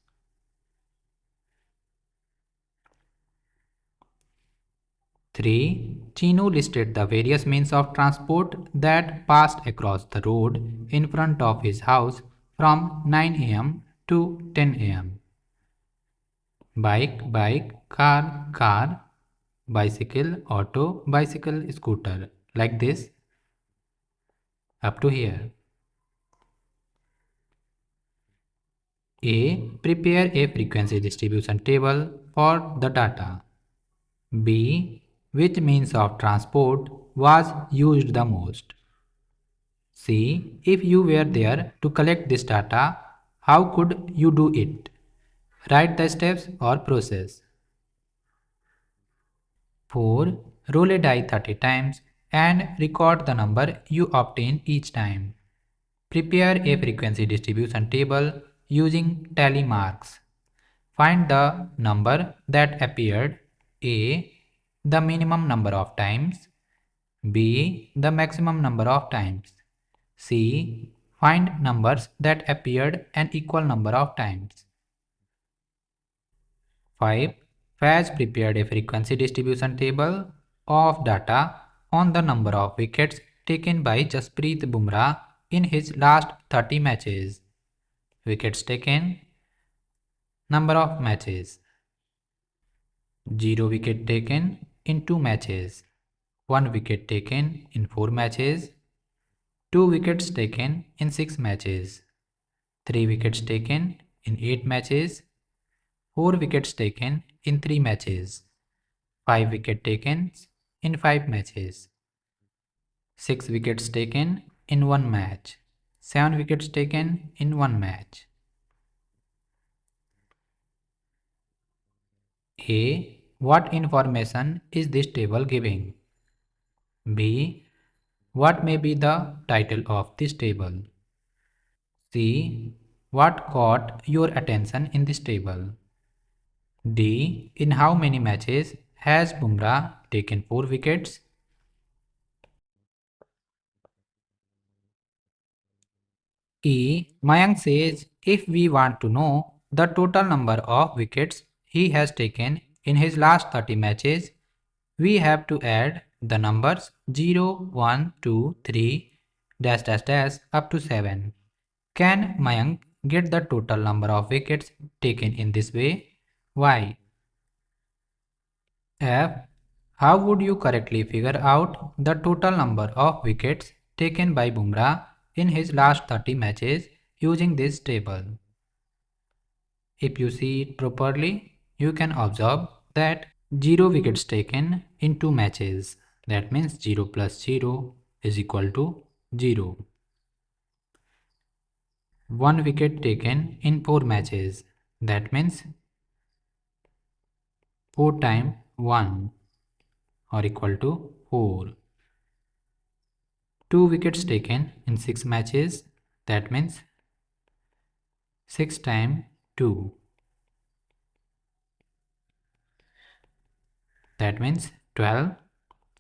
3. Chinu listed the various means of transport that passed across the road in front of his house from 9 am to 10 am. Bike, car, bicycle, auto, bicycle, scooter. Like this up to here. A. Prepare a frequency distribution table for the data. B. Which means of transport was used the most? C. If you were there to collect this data, how could you do it? Write the steps or process. 4. Roll a die 30 times and record the number you obtain each time. Prepare a frequency distribution table using tally marks. Find the number that appeared A. The minimum number of times. B. The maximum number of times. C. Find numbers that appeared an equal number of times. 5. Faz prepared a frequency distribution table of data on the number of wickets taken by Jasprit Bumrah in his last 30 matches. Wickets taken, number of matches. 0 wicket taken in 2 matches. 1 wicket taken in 4 matches. 2 wickets taken in 6 matches. 3 wickets taken in 8 matches. 4 wickets taken in 3 matches. 5 wicket taken in 5 matches. 6 wickets taken in 1 match. 7 wickets taken in 1 match. A. What information is this table giving? B. What may be the title of this table? C. What caught your attention in this table? D. In how many matches has Bumrah taken 4 wickets? E. Mayank says if we want to know the total number of wickets he has taken in his last 30 matches, we have to add the numbers 0, 1, 2, 3, dash dash dash up to 7. Can Mayank get the total number of wickets taken in this way? Why? F. How would you correctly figure out the total number of wickets taken by Bumrah in his last 30 matches using this table? If you see it properly, you can observe that 0 wickets taken in 2 matches. That means 0 plus 0 is equal to 0. 1 wicket taken in 4 matches. That means 4 times 1 or equal to 4. 2 wickets taken in 6 matches. That means 6 times 2. That means 12.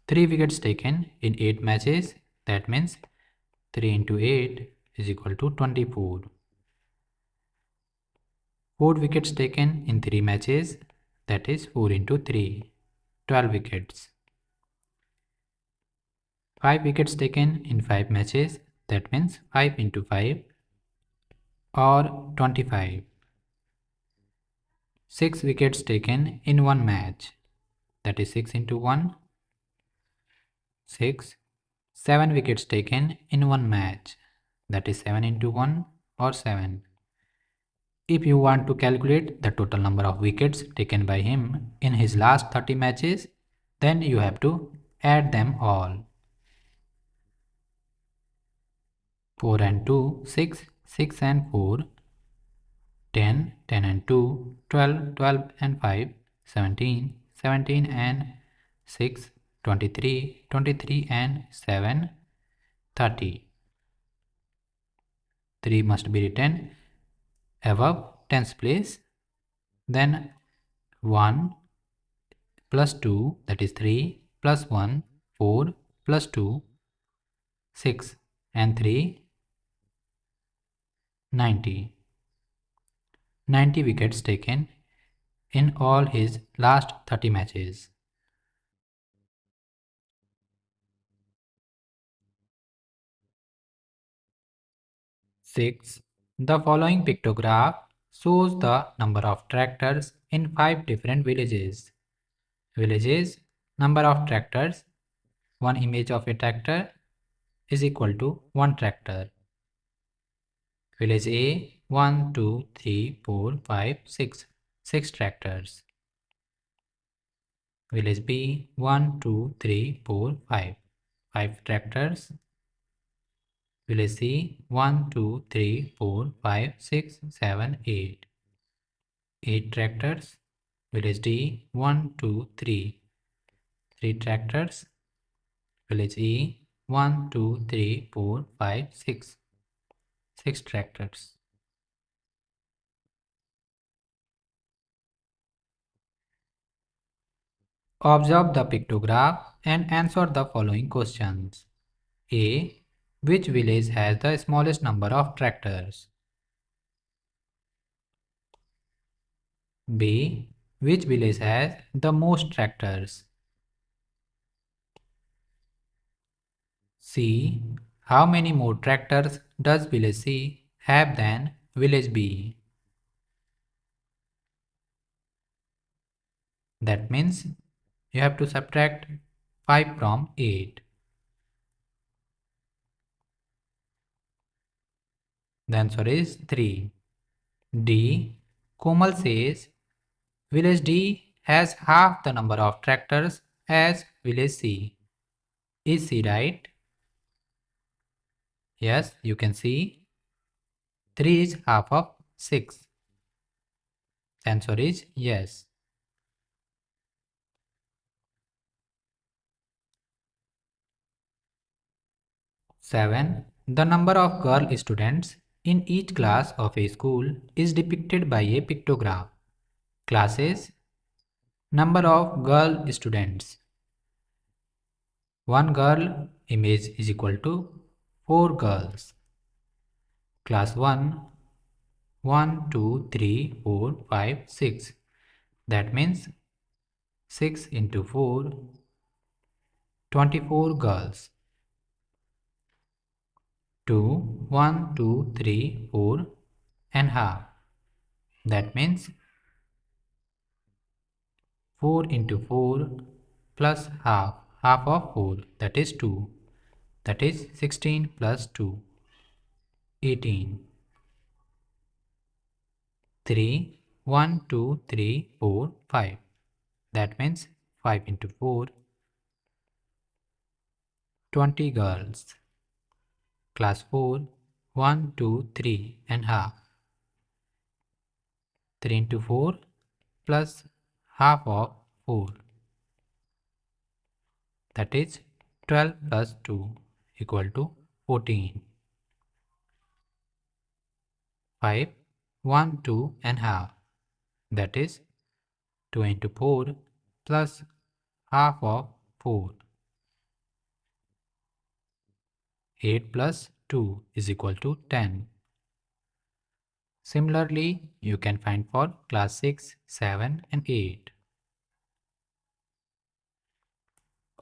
3 wickets taken in 8 matches. That means 3 into 8 is equal to 24. 4 wickets taken in 3 matches. That is 4 into 3. 12 wickets. 5 wickets taken in 5 matches. That means 5 into 5 or 25. 6 wickets taken in 1 match. That is 6 into 1. 6. 7 wickets taken in 1 match. That is 7 into 1 or 7. If you want to calculate the total number of wickets taken by him in his last 30 matches, then you have to add them all. 4 and 2, 6, 6 and 4, 10, 10 and 2, 12, 12 and 5, 17, 17 and 6, 23, 23 and 7, 30. 3 must be written above tens place. Then 1 plus 2, that is 3, plus 1, 4, plus 2, 6, and 3, 90. 90 wickets taken in all his last 30 matches. 6. The following pictograph shows the number of tractors in 5 different villages. Villages, number of tractors, one image of a tractor is equal to 1 tractor. Village A, 1, 2, 3, 4, 5, 6. 6 tractors. Village B, 1, 2, 3, 4, 5. 5 tractors. Village C, 1, 2, 3, 4, 5, 6, 7, 8. 8 tractors. Village D, 1, 2, 3. 3 tractors. Village E, 1, 2, 3, 4, 5, 6. 6 tractors. Observe the pictograph and answer the following questions. A. Which village has the smallest number of tractors? B. Which village has the most tractors? C. How many more tractors does village C have than village B? That means you have to subtract 5 from 8. The answer is 3. D. Komal says village D has half the number of tractors as village C. Is C right? Yes, you can see 3 is half of 6. The answer is yes. 7. The number of girl students in each class of a school is depicted by a pictograph. Classes, number of girl students. One girl image is equal to 4 girls. Class 1, 1, 2, 3, 4, 5, 6. That means 6 into 4, 24 girls. 2, 1, 2, 3, 4 and half. That means 4 into 4 plus half. Half of 4, that is 2. That is 16 plus 2, 18. 3, 1, 2, 3, 4, 5. That means 5 into 4, 20 girls. Class 4, 1, 2, 3 and half. 3 into 4 plus half of 4, that is 12 plus 2 equal to 14. 5, 1, 2 and half, that is 2 into 4 plus half of 4. 8 plus 2 is equal to 10. Similarly, you can find for class 6, 7 and 8.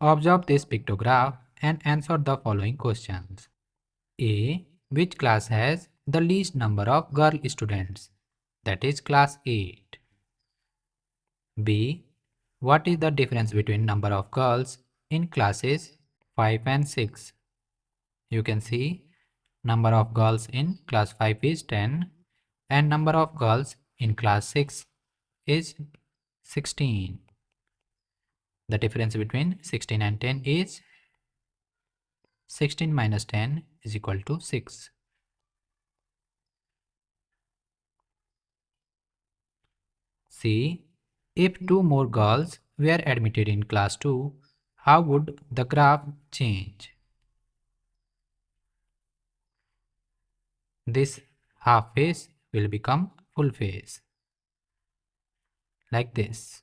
Observe this pictograph and answer the following questions. A. Which class has the least number of girl students? That is class 8. B. What is the difference between number of girls in classes 5 and 6? You can see number of girls in class 5 is 10 and number of girls in class 6 is 16. The difference between 16 and 10 is 16 minus 10 is equal to 6. C. If two more girls were admitted in class 2, how would the graph change? This half face will become full face, like this,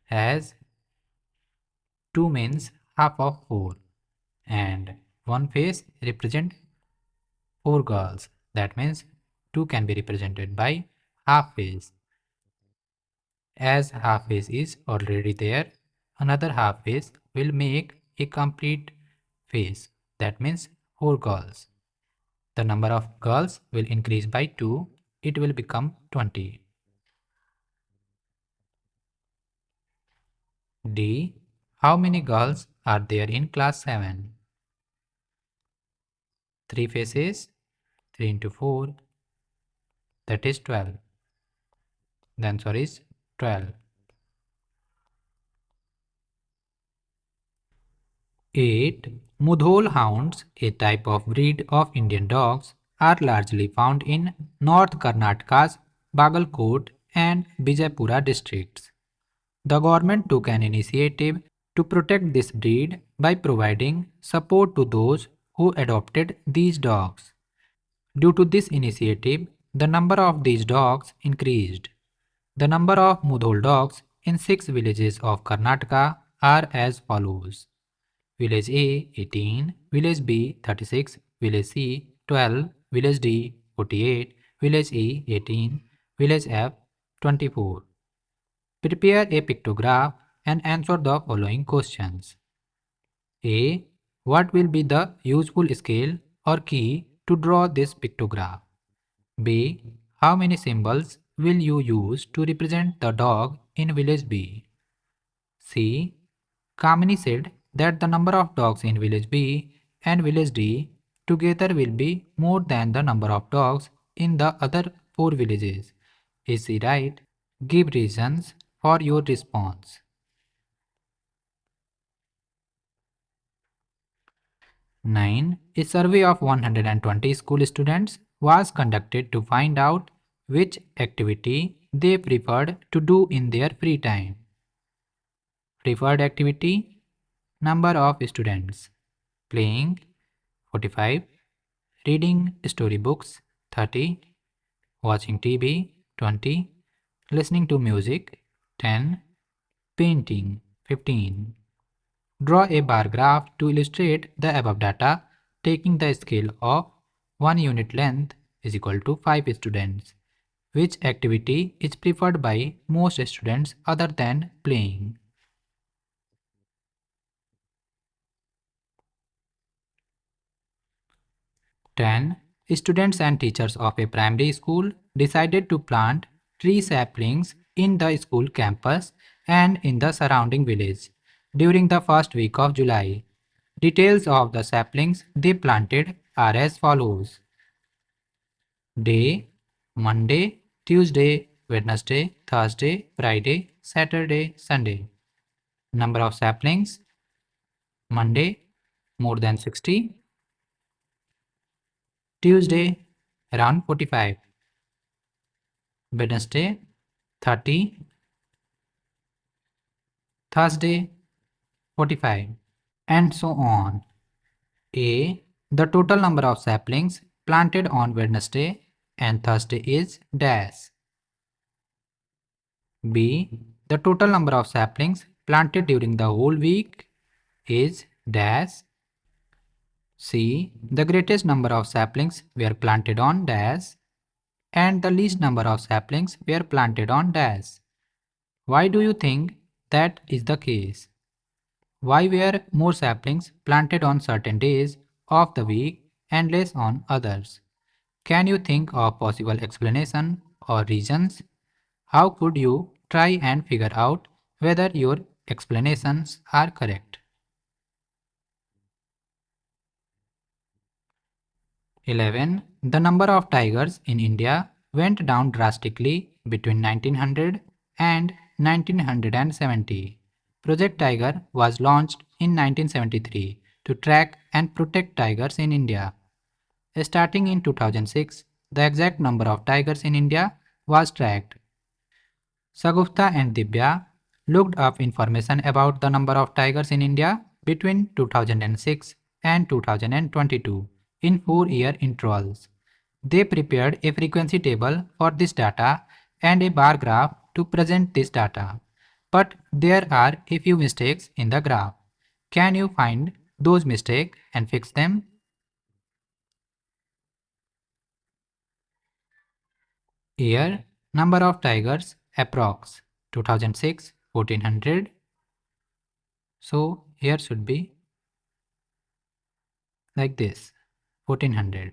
as 2 means half of 4 and one face represent 4 girls. That means 2 can be represented by half face. As half face is already there, another half face will make a complete face. That means 4 girls. The number of girls will increase by 2. It will become 20. D. How many girls are there in class 7? 3 faces, 3 into 4, that is 12. The answer is 12. 8. Mudhol hounds, a type of breed of Indian dogs, are largely found in North Karnataka's Bagalkot and Bijapura districts. The government took an initiative to protect this breed by providing support to those who adopted these dogs. Due to this initiative, the number of these dogs increased. The number of Mudhol dogs in 6 villages of Karnataka are as follows. Village A 18, Village B 36, Village C 12, Village D 48, Village E 18, Village F 24. Prepare a pictograph and answer the following questions. A. What will be the useful scale or key to draw this pictograph? B. How many symbols will you use to represent the dog in village B? C. Kamini said that the number of dogs in village B and village D together will be more than the number of dogs in the other 4 villages. Is he right? Give reasons for your response. 9. A survey of 120 school students was conducted to find out which activity they preferred to do in their free time. Preferred activity, number of students. Playing 45, reading storybooks 30, watching TV 20, listening to music 10, painting 15. Draw a bar graph to illustrate the above data, taking the scale of 1 unit length is equal to 5 students. Which activity is preferred by most students other than playing? 10. Students and teachers of a primary school decided to plant tree saplings in the school campus and in the surrounding village during the first week of July. Details of the saplings they planted are as follows. Day, Monday, Tuesday, Wednesday, Thursday, Friday, Saturday, Sunday. Number of saplings, Monday more than 60, Tuesday around 45. Wednesday 30. Thursday 45. And so on. A. The total number of saplings planted on Wednesday and Thursday is dash. B. The total number of saplings planted during the whole week is dash. C. The greatest number of saplings were planted on dash and the least number of saplings were planted on dash. Why do you think that is the case? Why were more saplings planted on certain days of the week and less on others? Can you think of possible explanation or reasons? How could you try and figure out whether your explanations are correct? 11. The number of tigers in India went down drastically between 1900 and 1970. Project Tiger was launched in 1973 to track and protect tigers in India. Starting in 2006, the exact number of tigers in India was tracked. Sagupta and Divya looked up information about the number of tigers in India between 2006 and 2022 in 4-year intervals. They prepared a frequency table for this data and a bar graph to present this data. But there are a few mistakes in the graph. Can you find those mistakes and fix them? Year, number of tigers, approx. 2006, 1400. So here should be like this, 1400.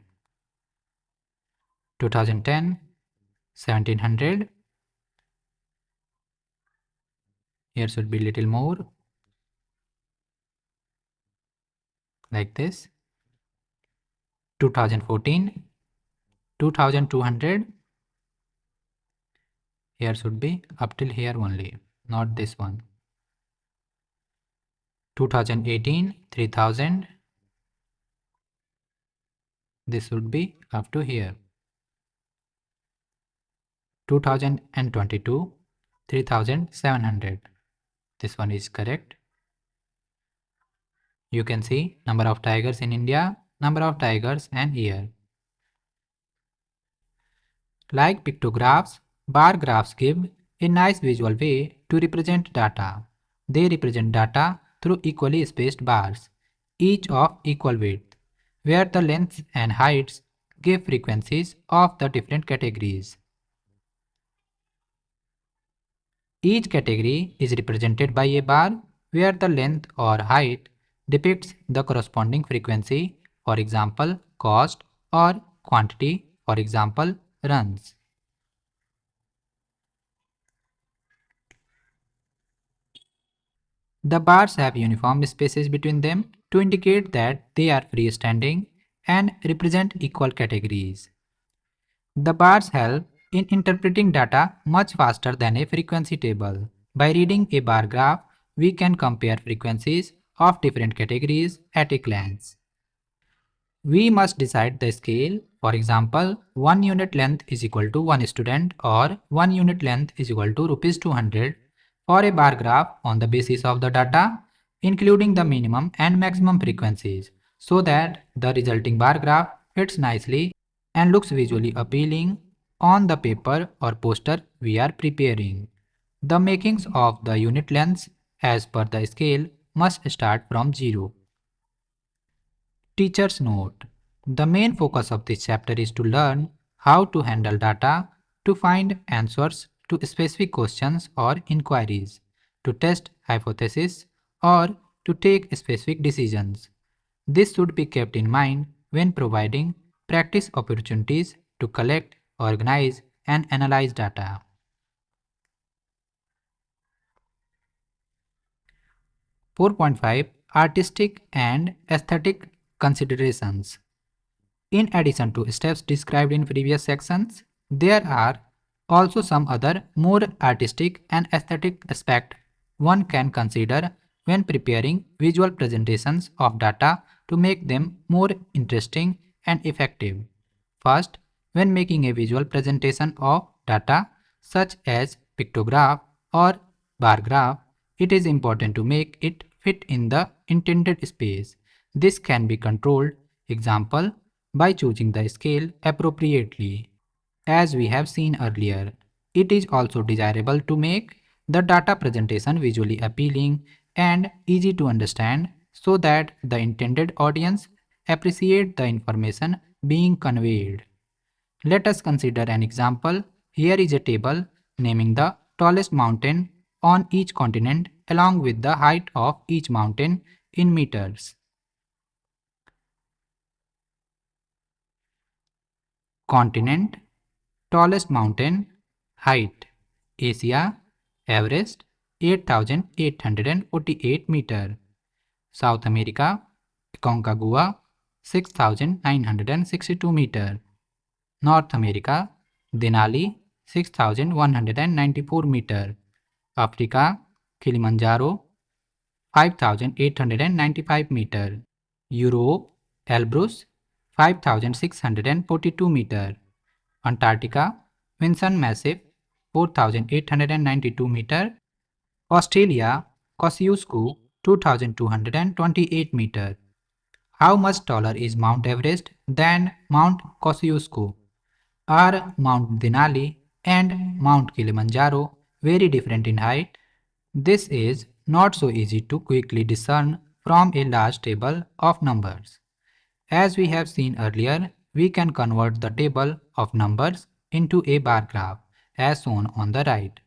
2010, 1700. Here should be little more, like this. 2014, 2200. Here should be up till here only, not this one. 2018, 3000. This should be up to here. 2022, 3700. This one is correct. You can see number of tigers in India, number of tigers and year. Like pictographs, bar graphs give a nice visual way to represent data. They represent data through equally spaced bars, each of equal width, where the lengths and heights give frequencies of the different categories. Each category is represented by a bar where the length or height depicts the corresponding frequency, for example, cost, or quantity, for example, runs. The bars have uniform spaces between them to indicate that they are freestanding and represent equal categories. The bars help in interpreting data much faster than a frequency table. By reading a bar graph, we can compare frequencies of different categories at a glance. We must decide the scale. For example, 1 unit length is equal to 1 student or 1 unit length is equal to rupees 200 for a bar graph on the basis of the data, including the minimum and maximum frequencies, so that the resulting bar graph fits nicely and looks visually appealing on the paper or poster we are preparing. The makings of the unit lengths as per the scale must start from 0. Teacher's note. The main focus of this chapter is to learn how to handle data, to find answers to specific questions or inquiries, to test hypotheses, or to take specific decisions. This should be kept in mind when providing practice opportunities to collect, organize, and analyze data. 4.5 Artistic and Aesthetic Considerations. In addition to steps described in previous sections, there are also some other more artistic and aesthetic aspects one can consider when preparing visual presentations of data to make them more interesting and effective. First, When making a visual presentation of data such as pictograph or bar graph, it is important to make it fit in the intended space. This can be controlled, example, by choosing the scale appropriately. As we have seen earlier, it is also desirable to make the data presentation visually appealing and easy to understand so that the intended audience appreciate the information being conveyed. Let us consider an example. Here is a table naming the tallest mountain on each continent along with the height of each mountain in meters. Continent, tallest mountain, height, Asia, Everest, 8,848 meter. South America, Aconcagua, 6,962 meter. North America, Denali, 6,194 meter. Africa, Kilimanjaro, 5,895 meter. Europe, Elbrus, 5,642 meter. Antarctica, Vinson Massif, 4,892 meter. Australia, Kosciuszko, 2,228 meter. How much taller is Mount Everest than Mount Kosciuszko? Are Mount Denali and Mount Kilimanjaro very different in height? This is not so easy to quickly discern from a large table of numbers. As we have seen earlier, we can convert the table of numbers into a bar graph as shown on the right.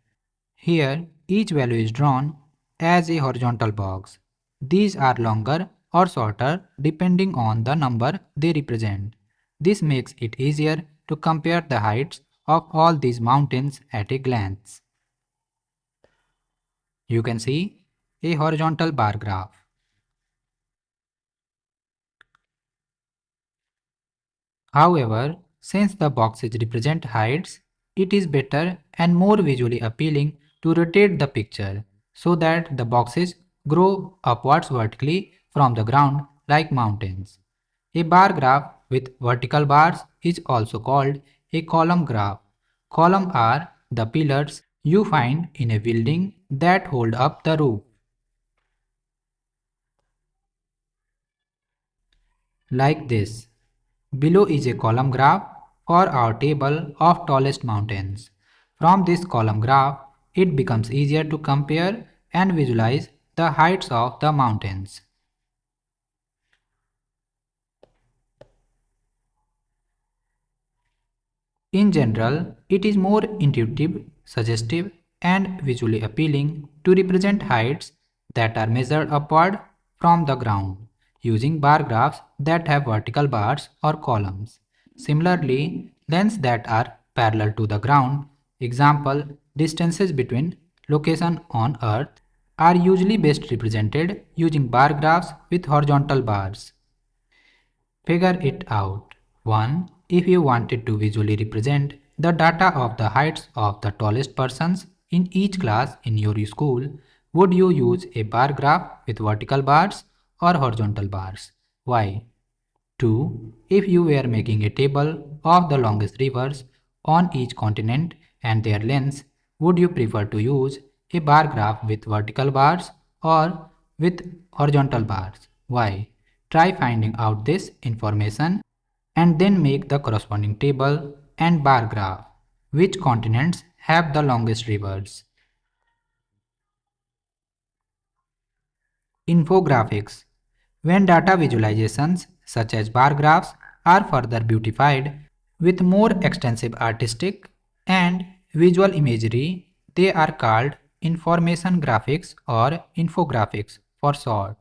Here, each value is drawn as a horizontal box. These are longer or shorter depending on the number they represent. This makes it easier to compare the heights of all these mountains at a glance. You can see a horizontal bar graph. However, since the boxes represent heights, it is better and more visually appealing to rotate the picture so that the boxes grow upwards vertically from the ground like mountains. A bar graph with vertical bars is also called a column graph. Columns are the pillars you find in a building that hold up the roof. Like this. Below is a column graph for our table of tallest mountains. From this column graph, it becomes easier to compare and visualize the heights of the mountains. In general, it is more intuitive, suggestive, and visually appealing to represent heights that are measured upward from the ground using bar graphs that have vertical bars or columns. Similarly, lengths that are parallel to the ground, example, distances between locations on Earth, are usually best represented using bar graphs with horizontal bars. Figure it out. 1. If you wanted to visually represent the data of the heights of the tallest persons in each class in your school, would you use a bar graph with vertical bars or horizontal bars? Why? 2. If you were making a table of the longest rivers on each continent and their lengths, would you prefer to use a bar graph with vertical bars or with horizontal bars? Why? Try finding out this information and then make the corresponding table and bar graph. Which continents have the longest rivers? Infographics. When data visualizations such as bar graphs are further beautified with more extensive artistic and visual imagery, they are called information graphics or infographics for short.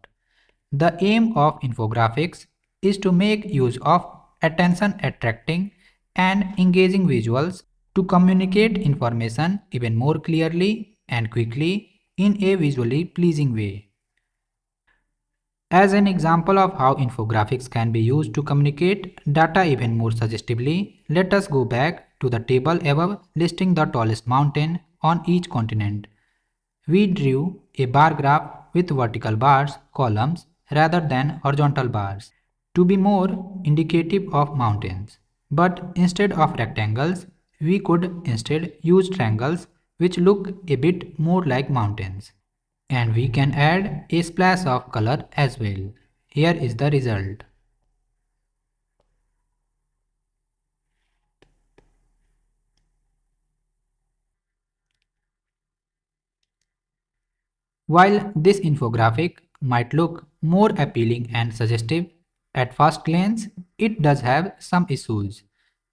The aim of infographics is to make use of attention attracting and engaging visuals to communicate information even more clearly and quickly in a visually pleasing way. As an example of how infographics can be used to communicate data even more suggestively, let us go back to the table above listing the tallest mountain on each continent. We drew a bar graph with vertical bars, columns, rather than horizontal bars to be more indicative of mountains. But instead of rectangles, we could instead use triangles which look a bit more like mountains. And we can add a splash of color as well. Here is the result. While this infographic might look more appealing and suggestive at first glance, it does have some issues.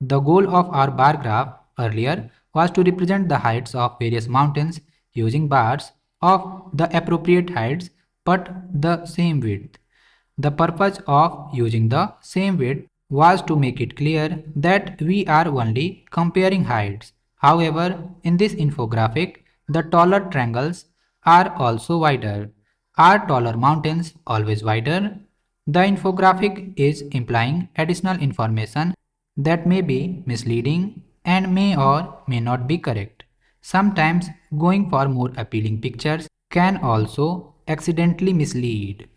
The goal of our bar graph earlier was to represent the heights of various mountains using bars of the appropriate heights but the same width. The purpose of using the same width was to make it clear that we are only comparing heights. However, in this infographic, the taller triangles are also wider. Are taller mountains always wider? The infographic is implying additional information that may be misleading and may or may not be correct. Sometimes going for more appealing pictures can also accidentally mislead.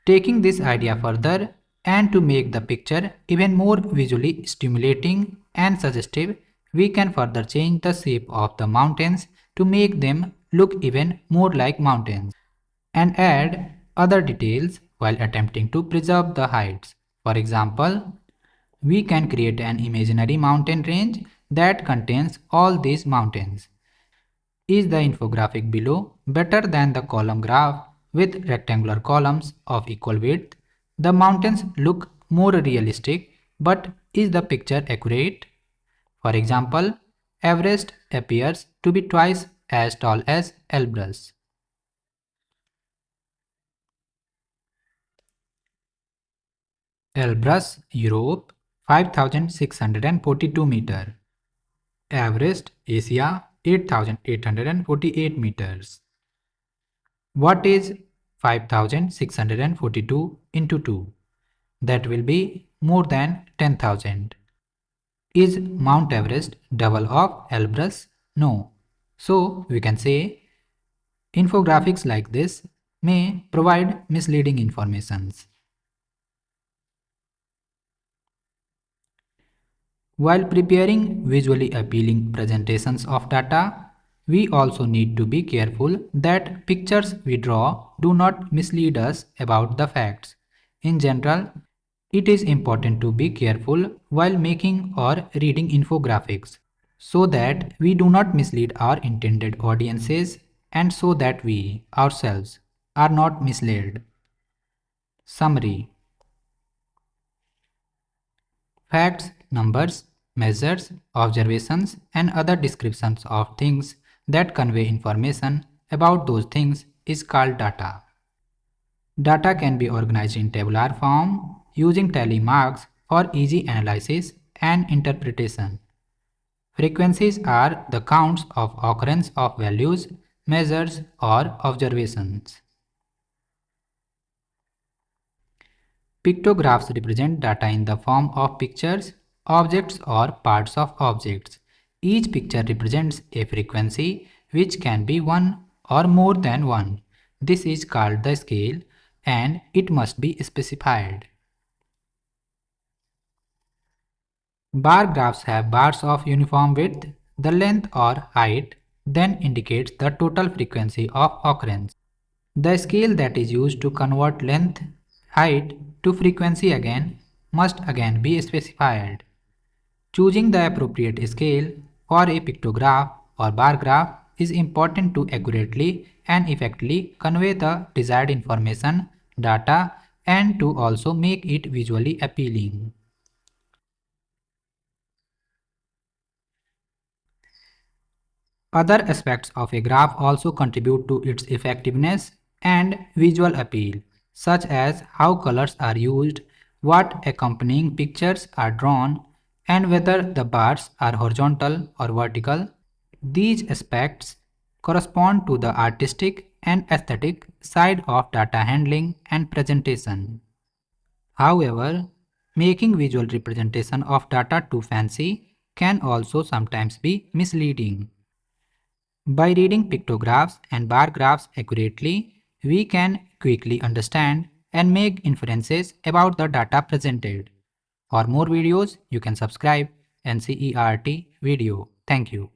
Taking this idea further and to make the picture even more visually stimulating and suggestive, we can further change the shape of the mountains to make them look even more like mountains and add other details while attempting to preserve the heights. For example, we can create an imaginary mountain range that contains all these mountains. Is the infographic below better than the column graph with rectangular columns of equal width? The mountains look more realistic, but is the picture accurate? For example, Everest appears to be twice as tall as Elbrus. Elbrus, Europe, 5,642 meter. Everest, Asia, 8,848 meters. What is 5,642 into 2? That will be more than 10,000. Is Mount Everest double of Elbrus? No. So we can say infographics like this may provide misleading informations. While preparing visually appealing presentations of data, we also need to be careful that pictures we draw do not mislead us about the facts. In general, it is important to be careful while making or reading infographics so that we do not mislead our intended audiences and so that we ourselves are not misled. Summary: facts, numbers, measures, observations, and other descriptions of things that convey information about those things is called data. Data can be organized in tabular form using tally marks for easy analysis and interpretation. Frequencies are the counts of occurrence of values, measures, or observations. Pictographs represent data in the form of pictures, objects, or parts of objects. Each picture represents a frequency which can be one or more than one. This is called the scale and it must be specified. Bar graphs have bars of uniform width. The length or height then indicates the total frequency of occurrence. The scale that is used to convert length, height to frequency again must again be specified. Choosing the appropriate scale for a pictograph or bar graph is important to accurately and effectively convey the desired information, data, and to also make it visually appealing. Other aspects of a graph also contribute to its effectiveness and visual appeal, such as how colors are used, what accompanying pictures are drawn, and whether the bars are horizontal or vertical. These aspects correspond to the artistic and aesthetic side of data handling and presentation. However, making visual representation of data too fancy can also sometimes be misleading. By reading pictographs and bar graphs accurately, we can quickly understand and make inferences about the data presented. For more videos, you can subscribe NCERT video. Thank you.